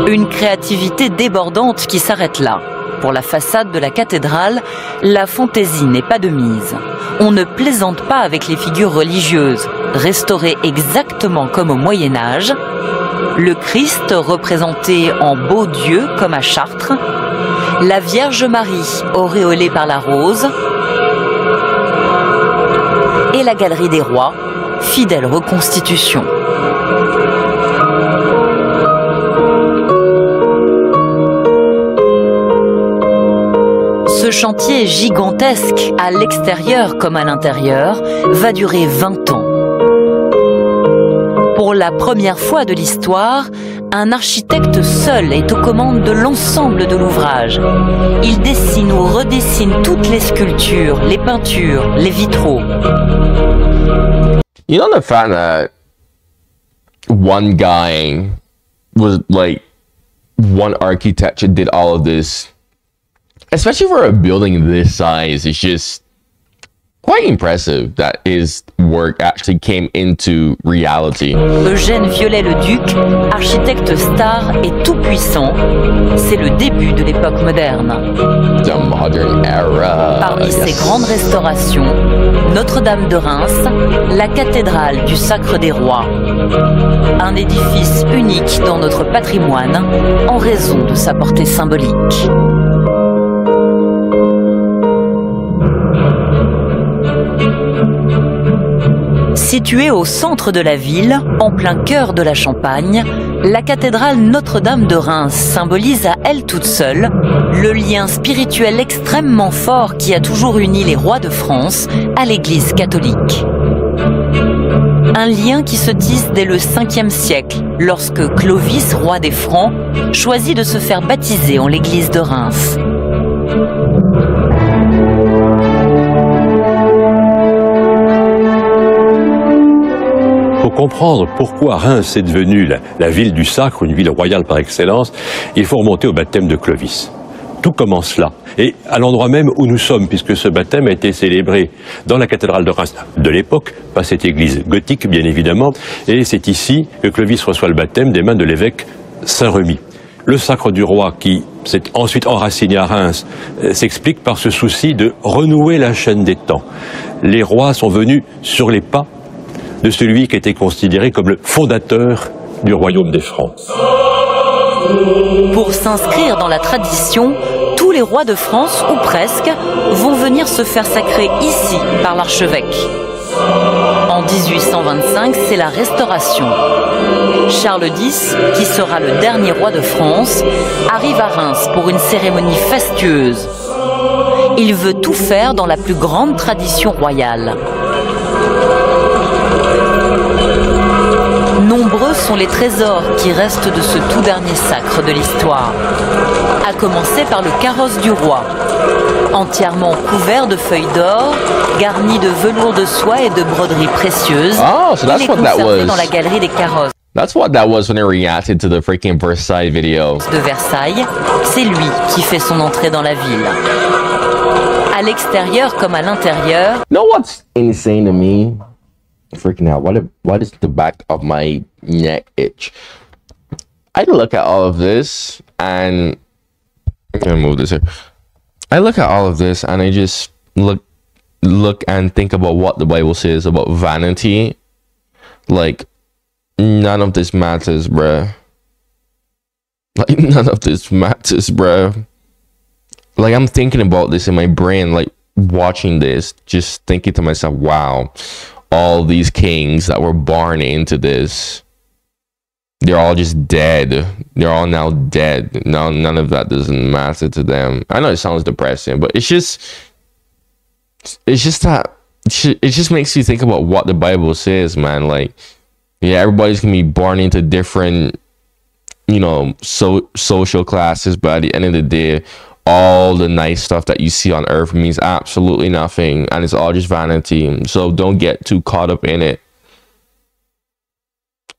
[SPEAKER 1] Une créativité débordante qui s'arrête là. Pour la façade de la cathédrale, la fantaisie n'est pas de mise. On ne plaisante pas avec les figures religieuses, restaurées exactement comme au Moyen-Âge. Le Christ représenté en beau Dieu comme à Chartres, la Vierge Marie auréolée par la rose et la Galerie des Rois, fidèle reconstitution. Ce chantier gigantesque, à l'extérieur comme à l'intérieur, va durer 20 ans. Pour la première fois de l'histoire, un architecte seul est aux commandes de l'ensemble de l'ouvrage. Il dessine ou redessine toutes les sculptures, les peintures, les vitraux.
[SPEAKER 2] You know the fact that one guy was like, one architect did all of this, especially for a building this size, it's just quite impressive that his work actually came into reality.
[SPEAKER 1] Eugène Viollet-le-Duc, architecte star et tout-puissant, c'est le début de l'époque moderne.
[SPEAKER 2] The modern era.
[SPEAKER 1] Parmi ses grandes restaurations, Notre-Dame de Reims, la cathédrale du Sacre des Rois. Un édifice unique dans notre patrimoine en raison de sa portée symbolique. Située au centre de la ville, en plein cœur de la Champagne, la cathédrale Notre-Dame de Reims symbolise à elle toute seule le lien spirituel extrêmement fort qui a toujours uni les rois de France à l'Église catholique. Un lien qui se tisse dès le 5e siècle, lorsque Clovis, roi des Francs, choisit de se faire baptiser en l'église de Reims.
[SPEAKER 16] comprendre pourquoi Reims est devenue la ville du sacre, une ville royale par excellence, il faut remonter au baptême de Clovis. Tout commence là, et à l'endroit même où nous sommes, puisque ce baptême a été célébré dans la cathédrale de Reims de l'époque, pas cette église gothique bien évidemment, et c'est ici que Clovis reçoit le baptême des mains de l'évêque Saint-Remy. Le sacre du roi, qui s'est ensuite enraciné à Reims, s'explique par ce souci de renouer la chaîne des temps. Les rois sont venus sur les pas de celui qui était considéré comme le fondateur du royaume des Francs.
[SPEAKER 1] Pour s'inscrire dans la tradition, tous les rois de France, ou presque, vont venir se faire sacrer ici par l'archevêque. En 1825, c'est la Restauration. Charles X, qui sera le dernier roi de France, arrive à Reims pour une cérémonie fastueuse. Il veut tout faire dans la plus grande tradition royale. Nombreux sont les trésors qui restent de ce tout dernier sacre de l'histoire. À commencer par le carrosse du roi, entièrement couvert de feuilles d'or, garni de velours de soie et de broderies précieuses.
[SPEAKER 2] Oh, so that's
[SPEAKER 1] il est
[SPEAKER 2] what that
[SPEAKER 1] conservé
[SPEAKER 2] was.
[SPEAKER 1] dans la galerie des carrosses.
[SPEAKER 2] That's what that was when they reacted to the freaking Versailles video.
[SPEAKER 1] De Versailles, c'est lui qui fait son entrée dans la ville. À l'extérieur comme à l'intérieur.
[SPEAKER 2] You know what's insane to me? Freaking out. Why does the back of my neck itch? I look at all of this and I'm gonna move this here. I look at all of this and I just look and think about what the Bible says about vanity. Like, none of this matters, bruh. Like, none of this matters, bruh. Like, I'm thinking about this in my brain, like, watching this, just thinking to myself, wow, all these kings that were born into this, they're all just dead. They're all now dead. Now, none of that doesn't matter to them. I know it sounds depressing, but it just makes you think about what the Bible says, man. Like, yeah, everybody's gonna be born into different, you know, social classes, but at the end of the day, all the nice stuff that you see on earth means absolutely nothing, and it's all just vanity. So don't get too caught up in it.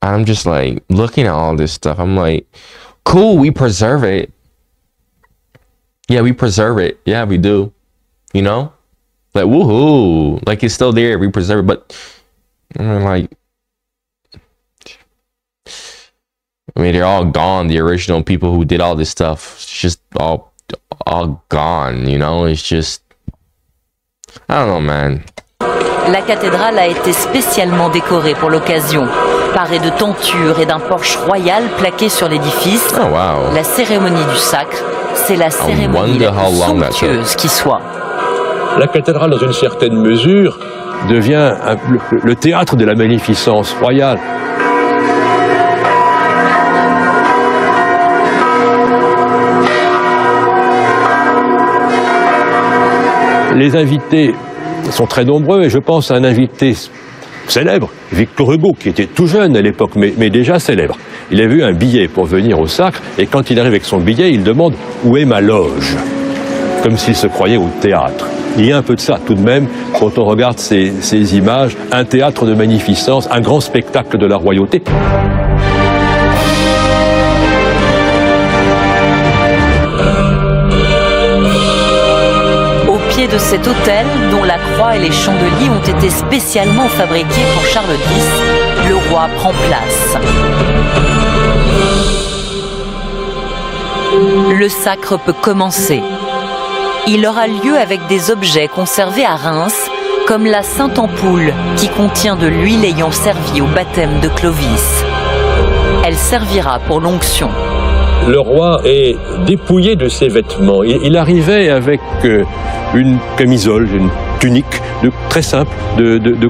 [SPEAKER 2] I'm just like looking at all this stuff. I'm like, cool, we preserve it. Yeah, we preserve it. Yeah, we do. You know, like woohoo, like it's still there. We preserve it, but I mean, like, I mean, they're all gone. The original people who did all this stuff, it's just all gone, you know. It's just, I don't know, man.
[SPEAKER 1] La cathédrale a été spécialement décorée pour l'occasion, parée de tentures et d'un porche royal plaqué sur l'édifice.
[SPEAKER 2] Oh, wow.
[SPEAKER 1] La cérémonie du sacre, c'est la cérémonie la plus somptueuse qui soit.
[SPEAKER 16] La cathédrale, dans une certaine mesure, devient le théâtre de la magnificence royale. Les invités sont très nombreux et je pense à un invité célèbre, Victor Hugo, qui était tout jeune à l'époque, mais déjà célèbre. Il avait eu un billet pour venir au sacre et quand il arrive avec son billet, il demande « Où est ma loge ?» comme s'il se croyait au théâtre. Il y a un peu de ça tout de même quand on regarde ces images, un théâtre de magnificence, un grand spectacle de la royauté.
[SPEAKER 1] De cet hôtel, dont la croix et les chandeliers ont été spécialement fabriqués pour Charles X, le roi prend place. Le sacre peut commencer. Il aura lieu avec des objets conservés à Reims, comme la Sainte Ampoule, qui contient de l'huile ayant servi au baptême de Clovis. Elle servira pour l'onction.
[SPEAKER 16] Le roi est dépouillé de ses vêtements. Il arrivait avec une camisole, une tunique très simple, de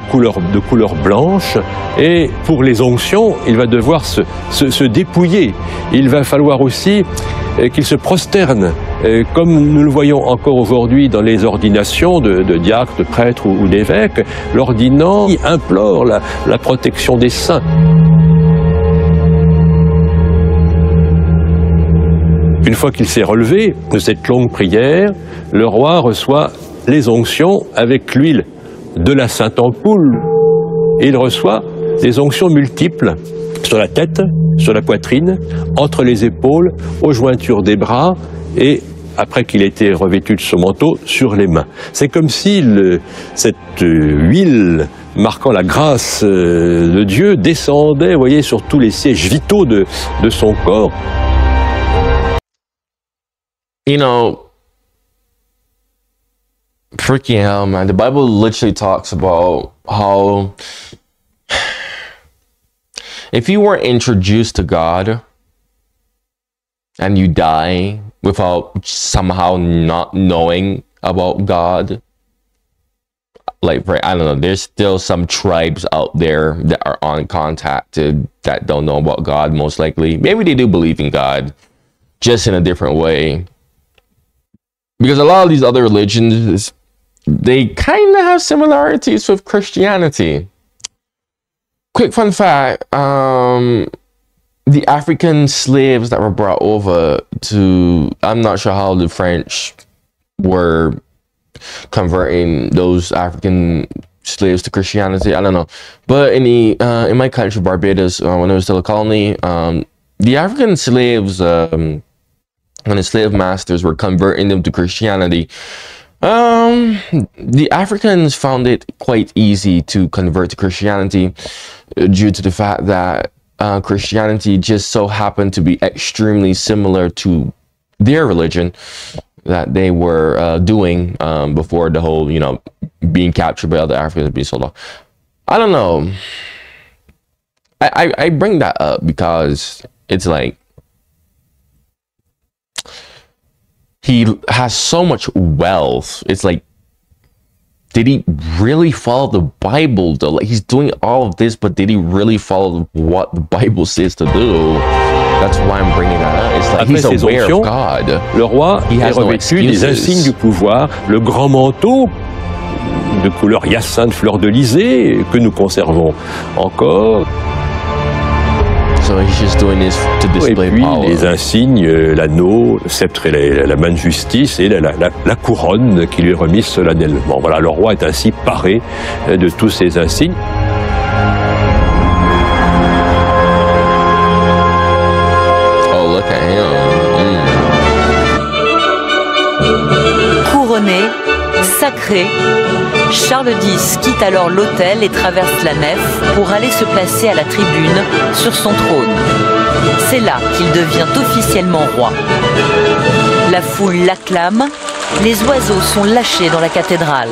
[SPEAKER 16] couleur blanche. Et pour les onctions, il va devoir se dépouiller. Il va falloir aussi qu'il se prosterne, comme nous le voyons encore aujourd'hui dans les ordinations de diacres, de prêtres ou d'évêques. L'ordinant implore la protection des saints. Une fois qu'il s'est relevé de cette longue prière, le roi reçoit les onctions avec l'huile de la Sainte Ampoule. Et il reçoit des onctions multiples sur la tête, sur la poitrine, entre les épaules, aux jointures des bras et, après qu'il ait été revêtu de son manteau, sur les mains. C'est comme si cette huile marquant la grâce de Dieu descendait, vous voyez, sur tous les sièges vitaux de son corps.
[SPEAKER 2] You know, freaking hell, man. The Bible literally talks about how if you weren't introduced to God and you die without somehow not knowing about God, like, I don't know, there's still some tribes out there that are uncontacted that don't know about God, most likely. Maybe they do believe in God, just in a different way. Because a lot of these other religions, they kind of have similarities with Christianity. Quick fun fact, the African slaves that were brought over to, I'm not sure how the French were converting those African slaves to Christianity, I don't know. But in my country, Barbados, when it was still a colony, the African slaves, when the slave masters were converting them to Christianity, the Africans found it quite easy to convert to Christianity due to the fact that Christianity just so happened to be extremely similar to their religion that they were doing before the whole, you know, being captured by other Africans being sold off. I don't know. I bring that up because it's like, he has so much wealth. It's like, did he really follow the Bible though? Like, he's doing all of this, but did he really follow what the Bible says to do? That's why I'm bringing that up. It's like,
[SPEAKER 16] Après
[SPEAKER 2] he's
[SPEAKER 16] ces
[SPEAKER 2] aware
[SPEAKER 16] onctions,
[SPEAKER 2] of God.
[SPEAKER 16] Le roi
[SPEAKER 2] He
[SPEAKER 16] est
[SPEAKER 2] has no
[SPEAKER 16] revêtu des
[SPEAKER 2] excuses.
[SPEAKER 16] insignes du pouvoir, le grand manteau de couleur hyacinthe, fleur de lysée, que nous conservons encore.
[SPEAKER 2] So he's just doing this to display
[SPEAKER 16] et puis
[SPEAKER 2] power.
[SPEAKER 16] les insignes, l'anneau, le sceptre et la main de justice et la couronne qui lui est remise solennellement. Voilà, le roi est ainsi paré de tous ces insignes.
[SPEAKER 2] Oh, look at him.
[SPEAKER 1] Couronné, sacré, Charles X quitte alors l'autel et traverse la nef pour aller se placer à la tribune sur son trône. C'est là qu'il devient officiellement roi. La foule l'acclame, les oiseaux sont lâchés dans la cathédrale.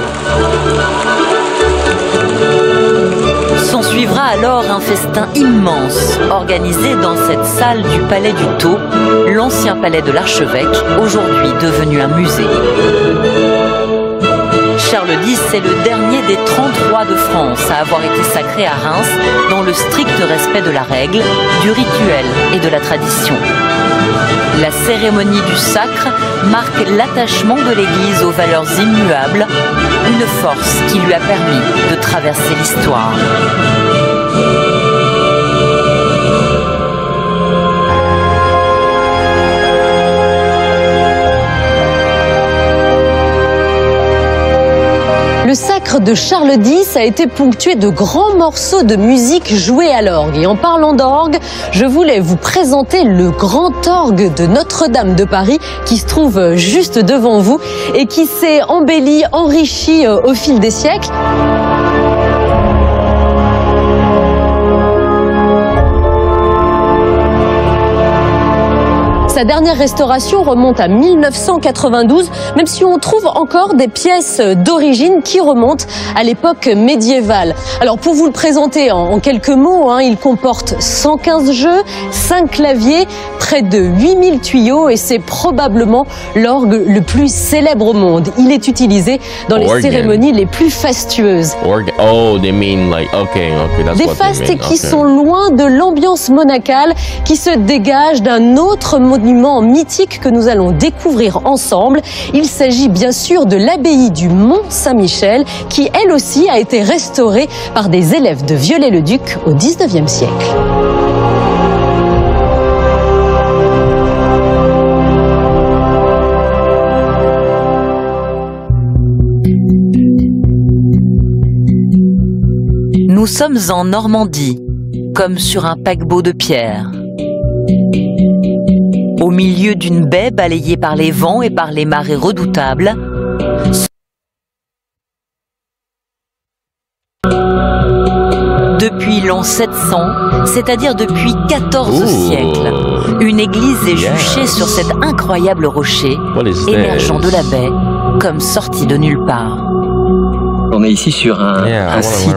[SPEAKER 1] S'ensuivra alors un festin immense, organisé dans cette salle du palais du Tau, l'ancien palais de l'archevêque, aujourd'hui devenu un musée. Charles X est le dernier des 30 rois de France à avoir été sacré à Reims dans le strict respect de la règle, du rituel et de la tradition. La cérémonie du sacre marque l'attachement de l'Église aux valeurs immuables, une force qui lui a permis de traverser l'histoire.
[SPEAKER 3] Le sacre de Charles X a été ponctué de grands morceaux de musique joués à l'orgue. Et en parlant d'orgue, je voulais vous présenter le grand orgue de Notre-Dame de Paris qui se trouve juste devant vous et qui s'est embelli, enrichi au fil des siècles. Sa dernière restauration remonte à 1992, même si on trouve encore des pièces d'origine qui remontent à l'époque médiévale. Alors pour vous le présenter en quelques mots, il comporte 115 jeux, 5 claviers, près de 8000 tuyaux et c'est probablement l'orgue le plus célèbre au monde. Il est utilisé dans les cérémonies les plus fastueuses.
[SPEAKER 2] Oh, they mean like, okay, that's
[SPEAKER 3] Des
[SPEAKER 2] what they
[SPEAKER 3] fastes
[SPEAKER 2] mean.
[SPEAKER 3] qui
[SPEAKER 2] Okay.
[SPEAKER 3] sont loin de l'ambiance monacale qui se dégage d'un autre monument mythique que nous allons découvrir ensemble. Il s'agit bien sûr de l'abbaye du Mont-Saint-Michel qui elle aussi a été restaurée par des élèves de Viollet-le-Duc au XIXe siècle.
[SPEAKER 1] Nous sommes en Normandie, comme sur un paquebot de pierre. Au milieu d'une baie balayée par les vents et par les marées redoutables, depuis l'an 700, c'est-à-dire depuis 14 siècles, une église est juchée sur cet incroyable rocher, émergeant de la baie, comme sorti de nulle part.
[SPEAKER 17] On est ici sur un site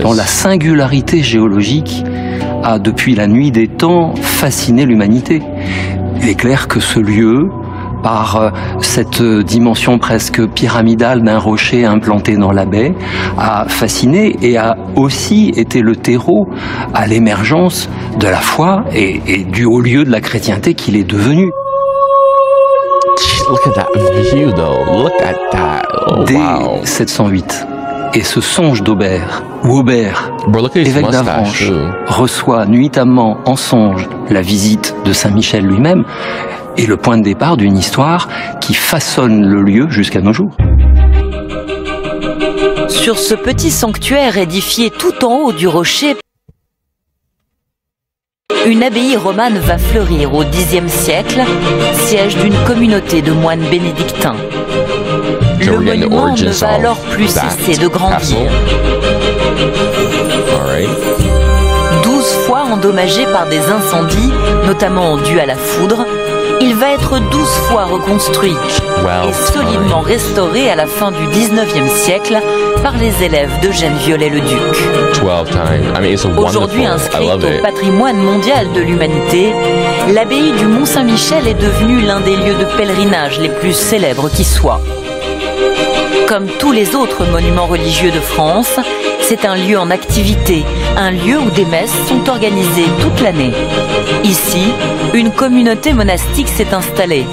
[SPEAKER 17] dont la singularité géologique a, depuis la nuit des temps, fasciné l'humanité. Il est clair que ce lieu, par cette dimension presque pyramidale d'un rocher implanté dans la baie, a fasciné et a aussi été le terreau à l'émergence de la foi et du haut lieu de la chrétienté qu'il est devenu.
[SPEAKER 2] Look at that view, though. Look at that. Oh,
[SPEAKER 17] Dès 708, et ce songe d'Aubert, où Aubert, évêque d'Avranches, reçoit nuitamment en songe la visite de Saint Michel lui-même, est le point de départ d'une histoire qui façonne le lieu jusqu'à nos jours.
[SPEAKER 1] Sur ce petit sanctuaire édifié tout en haut du rocher, une abbaye romane va fleurir au Xe siècle, siège d'une communauté de moines bénédictins. Le monument ne va alors plus cesser de grandir. 12 fois endommagé par des incendies, notamment dus à la foudre, il va être 12 fois reconstruit et solidement restauré à la fin du 19e siècle par les élèves d'Eugène Viollet-le-Duc. Aujourd'hui inscrite au patrimoine mondial de l'humanité, l'abbaye du Mont-Saint-Michel est devenue l'un des lieux de pèlerinage les plus célèbres qui soient. Comme tous les autres monuments religieux de France, c'est un lieu en activité, un lieu où des messes sont organisées toute l'année. Ici, une communauté monastique s'est installée,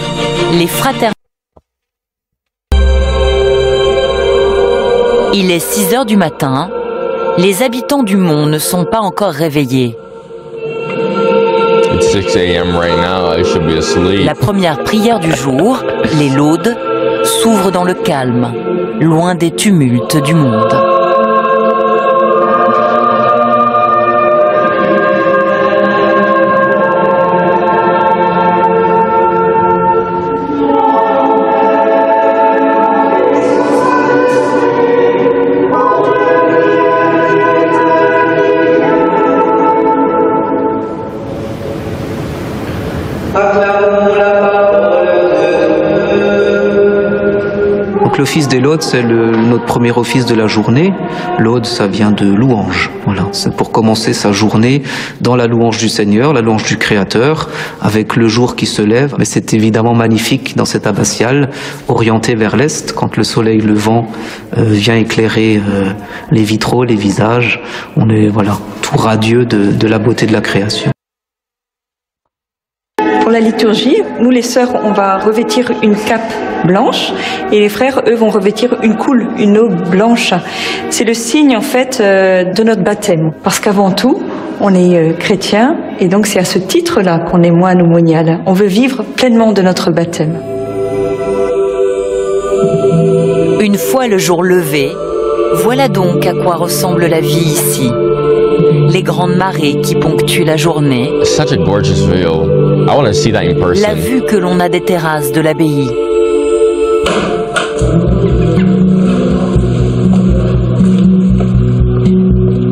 [SPEAKER 1] les fraternités. Il est 6 heures du matin, les habitants du Mont ne sont pas encore réveillés.
[SPEAKER 2] It's 6 a.m. right now. I should be asleep.
[SPEAKER 1] La première prière du jour, les laudes, s'ouvre dans le calme, loin des tumultes du monde.
[SPEAKER 6] L'office des laudes, c'est notre premier office de la journée. Laude, ça vient de louange. Voilà, c'est pour commencer sa journée dans la louange du Seigneur, la louange du Créateur, avec le jour qui se lève. Mais c'est évidemment magnifique dans cette abbatiale, orientée vers l'est, quand le soleil levant vient éclairer les vitraux, les visages. On est voilà tout radieux de la beauté de la création.
[SPEAKER 18] Pour la liturgie, nous les sœurs, on va revêtir une cape blanche et les frères, eux, vont revêtir une coule, une aube blanche. C'est le signe, en fait, de notre baptême. Parce qu'avant tout, on est chrétien et donc c'est à ce titre-là qu'on est moine ou monial. On veut vivre pleinement de notre baptême.
[SPEAKER 1] Une fois le jour levé, voilà donc à quoi ressemble la vie ici. Les grandes marées qui ponctuent la journée.
[SPEAKER 2] Such a gorgeous view. I want to see that in person.
[SPEAKER 1] La vue que l'on a des terrasses de l'abbaye.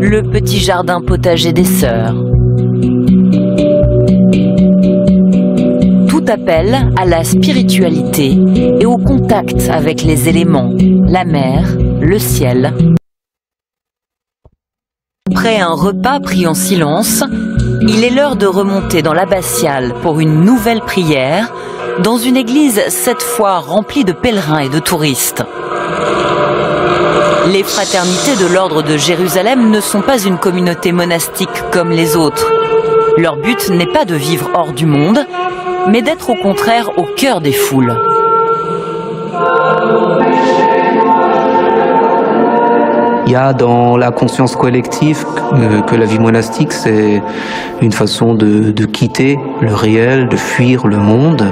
[SPEAKER 1] Le petit jardin potager des sœurs. Tout appelle à la spiritualité et au contact avec les éléments, la mer, le ciel. Après un repas pris en silence, il est l'heure de remonter dans l'abbatiale pour une nouvelle prière, dans une église cette fois remplie de pèlerins et de touristes. Les fraternités de l'ordre de Jérusalem ne sont pas une communauté monastique comme les autres. Leur but n'est pas de vivre hors du monde, mais d'être au contraire au cœur des foules.
[SPEAKER 6] Il y a dans la conscience collective que la vie monastique, c'est une façon de quitter le réel, de fuir le monde.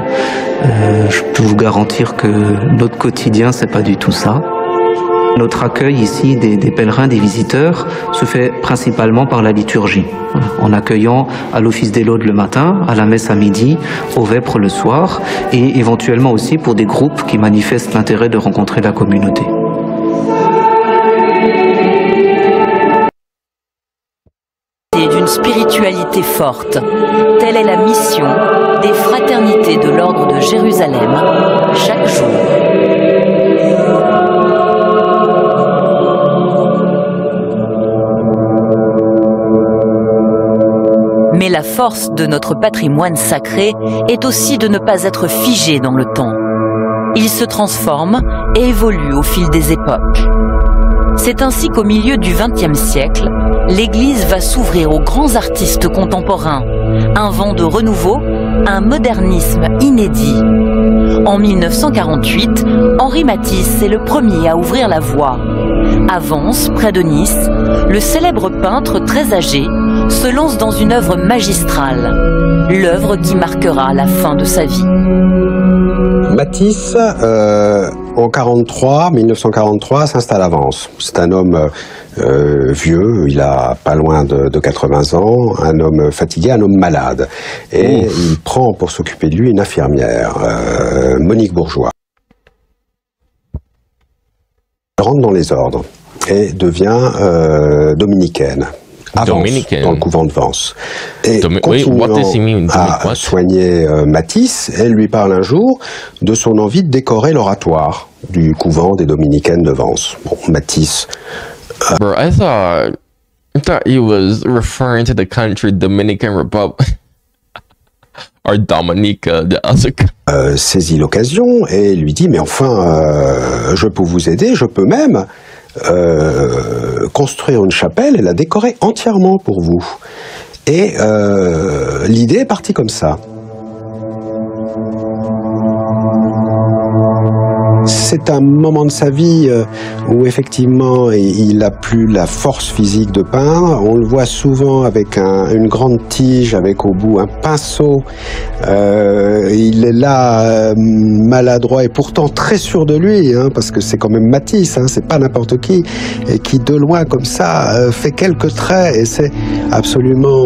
[SPEAKER 6] Je peux vous garantir que notre quotidien, c'est pas du tout ça. Notre accueil ici des pèlerins, des visiteurs, se fait principalement par la liturgie, en accueillant à l'office des laudes le matin, à la messe à midi, au vêpres le soir, et éventuellement aussi pour des groupes qui manifestent l'intérêt de rencontrer la communauté.
[SPEAKER 1] Et d'une spiritualité forte, telle est la mission des fraternités de l'ordre de Jérusalem chaque jour. Mais la force de notre patrimoine sacré est aussi de ne pas être figé dans le temps. Il se transforme et évolue au fil des époques. C'est ainsi qu'au milieu du XXe siècle, l'Église va s'ouvrir aux grands artistes contemporains, un vent de renouveau, un modernisme inédit. En 1948, Henri Matisse est le premier à ouvrir la voie. À Vence, près de Nice, le célèbre peintre très âgé se lance dans une œuvre magistrale, l'œuvre qui marquera la fin de sa vie.
[SPEAKER 5] Matisse, en 1943, s'installe à Vence. C'est un homme vieux, il a pas loin de 80 ans, un homme fatigué, un homme malade. Et il prend pour s'occuper de lui une infirmière, Monique Bourgeois. Elle rentre dans les ordres et devient dominicaine. À Vence, dans le couvent de Vence. Et continuant à soigner Matisse, elle lui parle un jour de son envie de décorer l'oratoire du couvent des dominicaines de Vence. Bon, Matisse...
[SPEAKER 2] Bro, I thought he was referring to the country Dominican Republic. Or Dominica, the other...
[SPEAKER 5] saisit l'occasion et lui dit, mais enfin, je peux vous aider, je peux même... construire une chapelle et la décorer entièrement pour vous. Et l'idée est partie comme ça. C'est un moment de sa vie où effectivement il n'a plus la force physique de peindre. On le voit souvent avec une grande tige, avec au bout un pinceau. Il est là maladroit et pourtant très sûr de lui, hein, parce que c'est quand même Matisse, hein, c'est pas n'importe qui, et qui de loin comme ça fait quelques traits et c'est absolument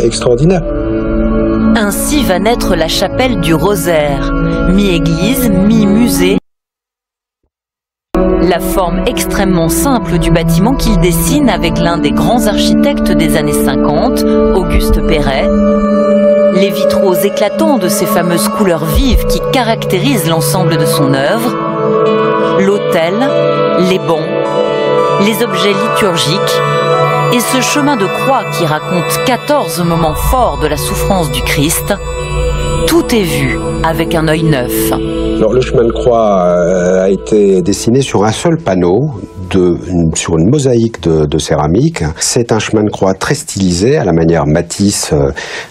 [SPEAKER 5] extraordinaire.
[SPEAKER 1] Ainsi va naître la chapelle du Rosaire, mi-église, mi-musée. La forme extrêmement simple du bâtiment qu'il dessine avec l'un des grands architectes des années 50, Auguste Perret. Les vitraux éclatants de ces fameuses couleurs vives qui caractérisent l'ensemble de son œuvre. L'autel, les bancs, les objets liturgiques et ce chemin de croix qui raconte 14 moments forts de la souffrance du Christ. Tout est vu avec un œil neuf.
[SPEAKER 5] Alors, le chemin de croix a été dessiné sur un seul panneau, sur une mosaïque de céramique. C'est un chemin de croix très stylisé, à la manière Matisse,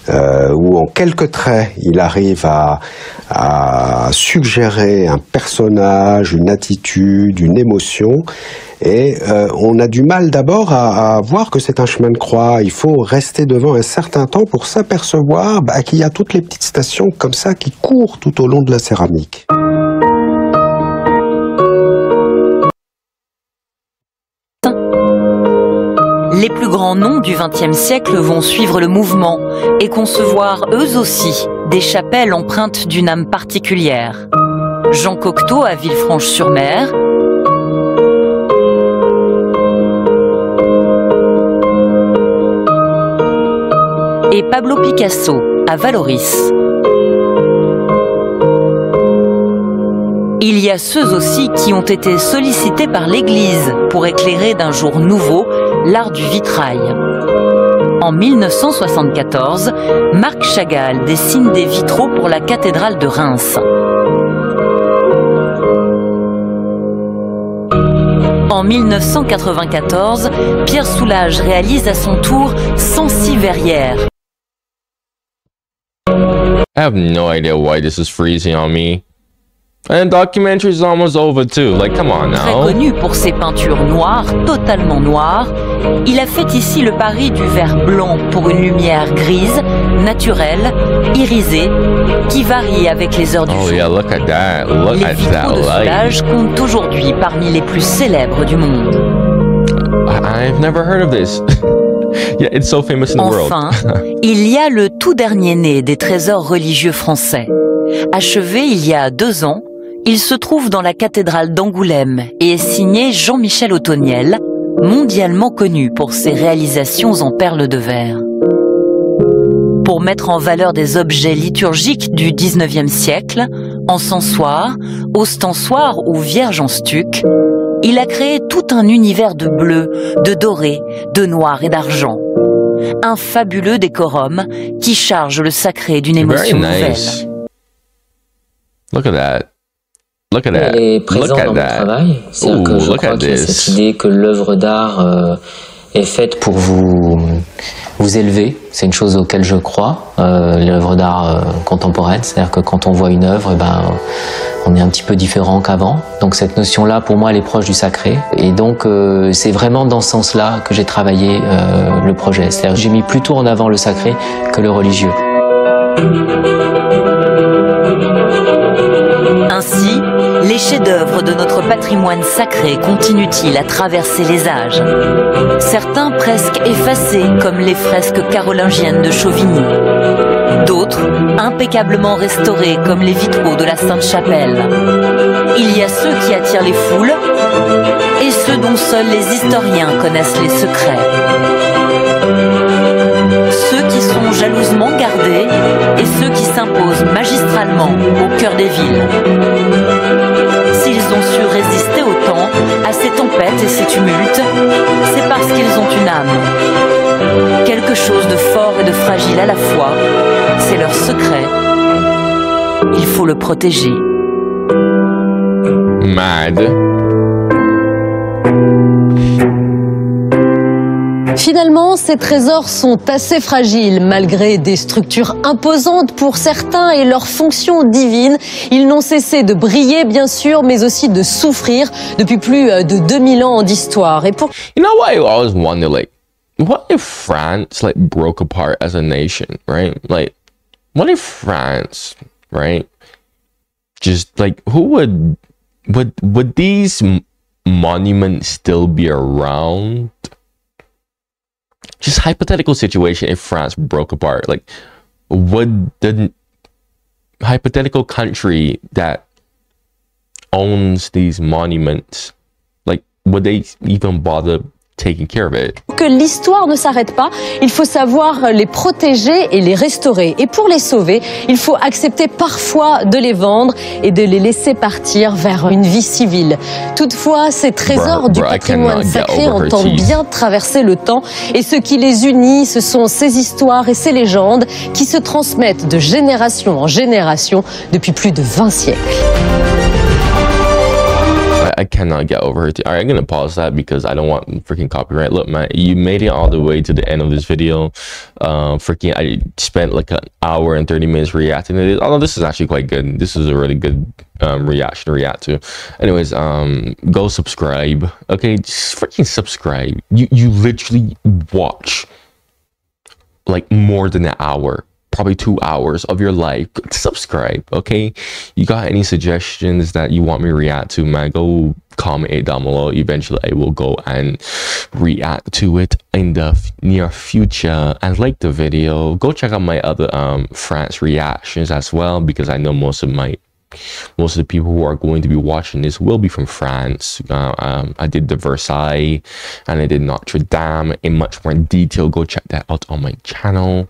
[SPEAKER 5] où en quelques traits, il arrive à suggérer un personnage, une attitude, une émotion. Et on a du mal d'abord à voir que c'est un chemin de croix. Il faut rester devant un certain temps pour s'apercevoir qu'il y a toutes les petites stations comme ça qui courent tout au long de la céramique.
[SPEAKER 1] Les plus grands noms du XXe siècle vont suivre le mouvement et concevoir eux aussi des chapelles empreintes d'une âme particulière. Jean Cocteau à Villefranche-sur-Mer, et Pablo Picasso à Vallauris. Il y a ceux aussi qui ont été sollicités par l'Église pour éclairer d'un jour nouveau l'art du vitrail. En 1974, Marc Chagall dessine des vitraux pour la cathédrale de Reims. En 1994, Pierre Soulages réalise à son tour 106 verrières.
[SPEAKER 2] I have no idea why this is freezing on me. And the documentary's almost over too. Like, come on
[SPEAKER 1] Très
[SPEAKER 2] now.
[SPEAKER 1] connu pour ses peintures noires, totalement noires, il a fait ici le pari du vert blanc pour une lumière grise, naturelle, irisée, qui varie avec les heures du jour.
[SPEAKER 2] Oh yeah, look at that. Look
[SPEAKER 1] Les
[SPEAKER 2] at
[SPEAKER 1] vitraux
[SPEAKER 2] that
[SPEAKER 1] de
[SPEAKER 2] light.
[SPEAKER 1] soulage comptent aujourd'hui parmi les plus célèbres du monde.
[SPEAKER 2] I've never heard of this. Yeah, it's so famous in the world.
[SPEAKER 1] Enfin, il y a le tout dernier né des trésors religieux français. Achevé il y a 2 ans, il se trouve dans la cathédrale d'Angoulême et est signé Jean-Michel Othoniel, mondialement connu pour ses réalisations en perles de verre. Pour mettre en valeur des objets liturgiques du 19e siècle, encensoirs, ostensoirs ou vierges en stuc, il a créé tout un univers de bleu, de doré, de noir et d'argent. Un fabuleux décorum qui charge le sacré d'une émotion
[SPEAKER 2] Very nice.
[SPEAKER 1] nouvelle.
[SPEAKER 2] Look at that. Look at that.
[SPEAKER 19] Elle est présente
[SPEAKER 2] Look at
[SPEAKER 19] dans mon
[SPEAKER 2] that.
[SPEAKER 19] travail. C'est-à-dire que je
[SPEAKER 2] look
[SPEAKER 19] crois
[SPEAKER 2] at
[SPEAKER 19] qu'il y a
[SPEAKER 2] this.
[SPEAKER 19] cette idée que l'œuvre d'art est faite pour vous élever. C'est une chose auquel je crois, l'œuvre d'art contemporaine. C'est-à-dire que quand on voit une œuvre, on est un petit peu différent qu'avant. Donc cette notion-là, pour moi, elle est proche du sacré. Et donc, c'est vraiment dans ce sens-là que j'ai travaillé le projet. C'est-à-dire que j'ai mis plutôt en avant le sacré que le religieux.
[SPEAKER 1] Ainsi, les chefs-d'œuvre de notre patrimoine sacré continuent-ils à traverser les âges. Certains presque effacés, comme les fresques carolingiennes de Chauvigny. D'autres impeccablement restaurés, comme les vitraux de la Sainte-Chapelle. Il y a ceux qui attirent les foules et ceux dont seuls les historiens connaissent les secrets. Ceux qui sont jalousement gardés et ceux qui s'imposent magistralement au cœur des villes. S'ils ont su résister au temps, à ces tempêtes et ces tumultes, c'est parce qu'ils ont une âme. Quelque chose de fort et de fragile à la fois, c'est leur secret. Il faut le protéger.
[SPEAKER 2] Mad.
[SPEAKER 3] Finalement, ces trésors sont assez fragiles. Malgré des structures imposantes pour certains et leurs fonctions divines, ils n'ont cessé de briller, bien sûr, mais aussi de souffrir depuis plus de 2000 ans d'histoire. Et pour...
[SPEAKER 2] You know what I always wonder, like, what if France, like, broke apart as a nation, right? Like, what if France, right? Just, like, who would these monuments still be around? Just hypothetical situation if France broke apart, like, would the hypothetical country that owns these monuments, like, would they even bother taking care of it?
[SPEAKER 3] que l'histoire ne s'arrête pas, il faut savoir les protéger et les restaurer. Et pour les sauver, il faut accepter parfois de les vendre et de les laisser partir vers une vie civile. Toutefois, ces trésors du patrimoine sacré entendent bien traverser le temps et ce qui les unit, ce sont ces histoires et ces légendes qui se transmettent de génération en génération depuis plus de 20 siècles.
[SPEAKER 2] I cannot get over it. Alright, I'm gonna pause that because I don't want freaking copyright. Look, man, you made it all the way to the end of this video. I spent like an hour and 30 minutes reacting to this. Although this is actually quite good. This is a really good reaction to react to. Anyways, go subscribe. Okay, just freaking subscribe. You literally watch like more than an hour, probably 2 hours of your life. Subscribe, okay? You got any suggestions that you want me to react to, man, go comment it down below. Eventually I will go and react to it in the near future. And like the video, go check out my other France reactions as well, because I know most of the people who are going to be watching this will be from France. I did the Versailles and I did Notre Dame in much more detail. Go check that out on my channel.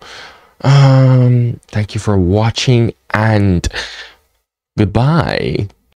[SPEAKER 2] Thank you for watching and goodbye.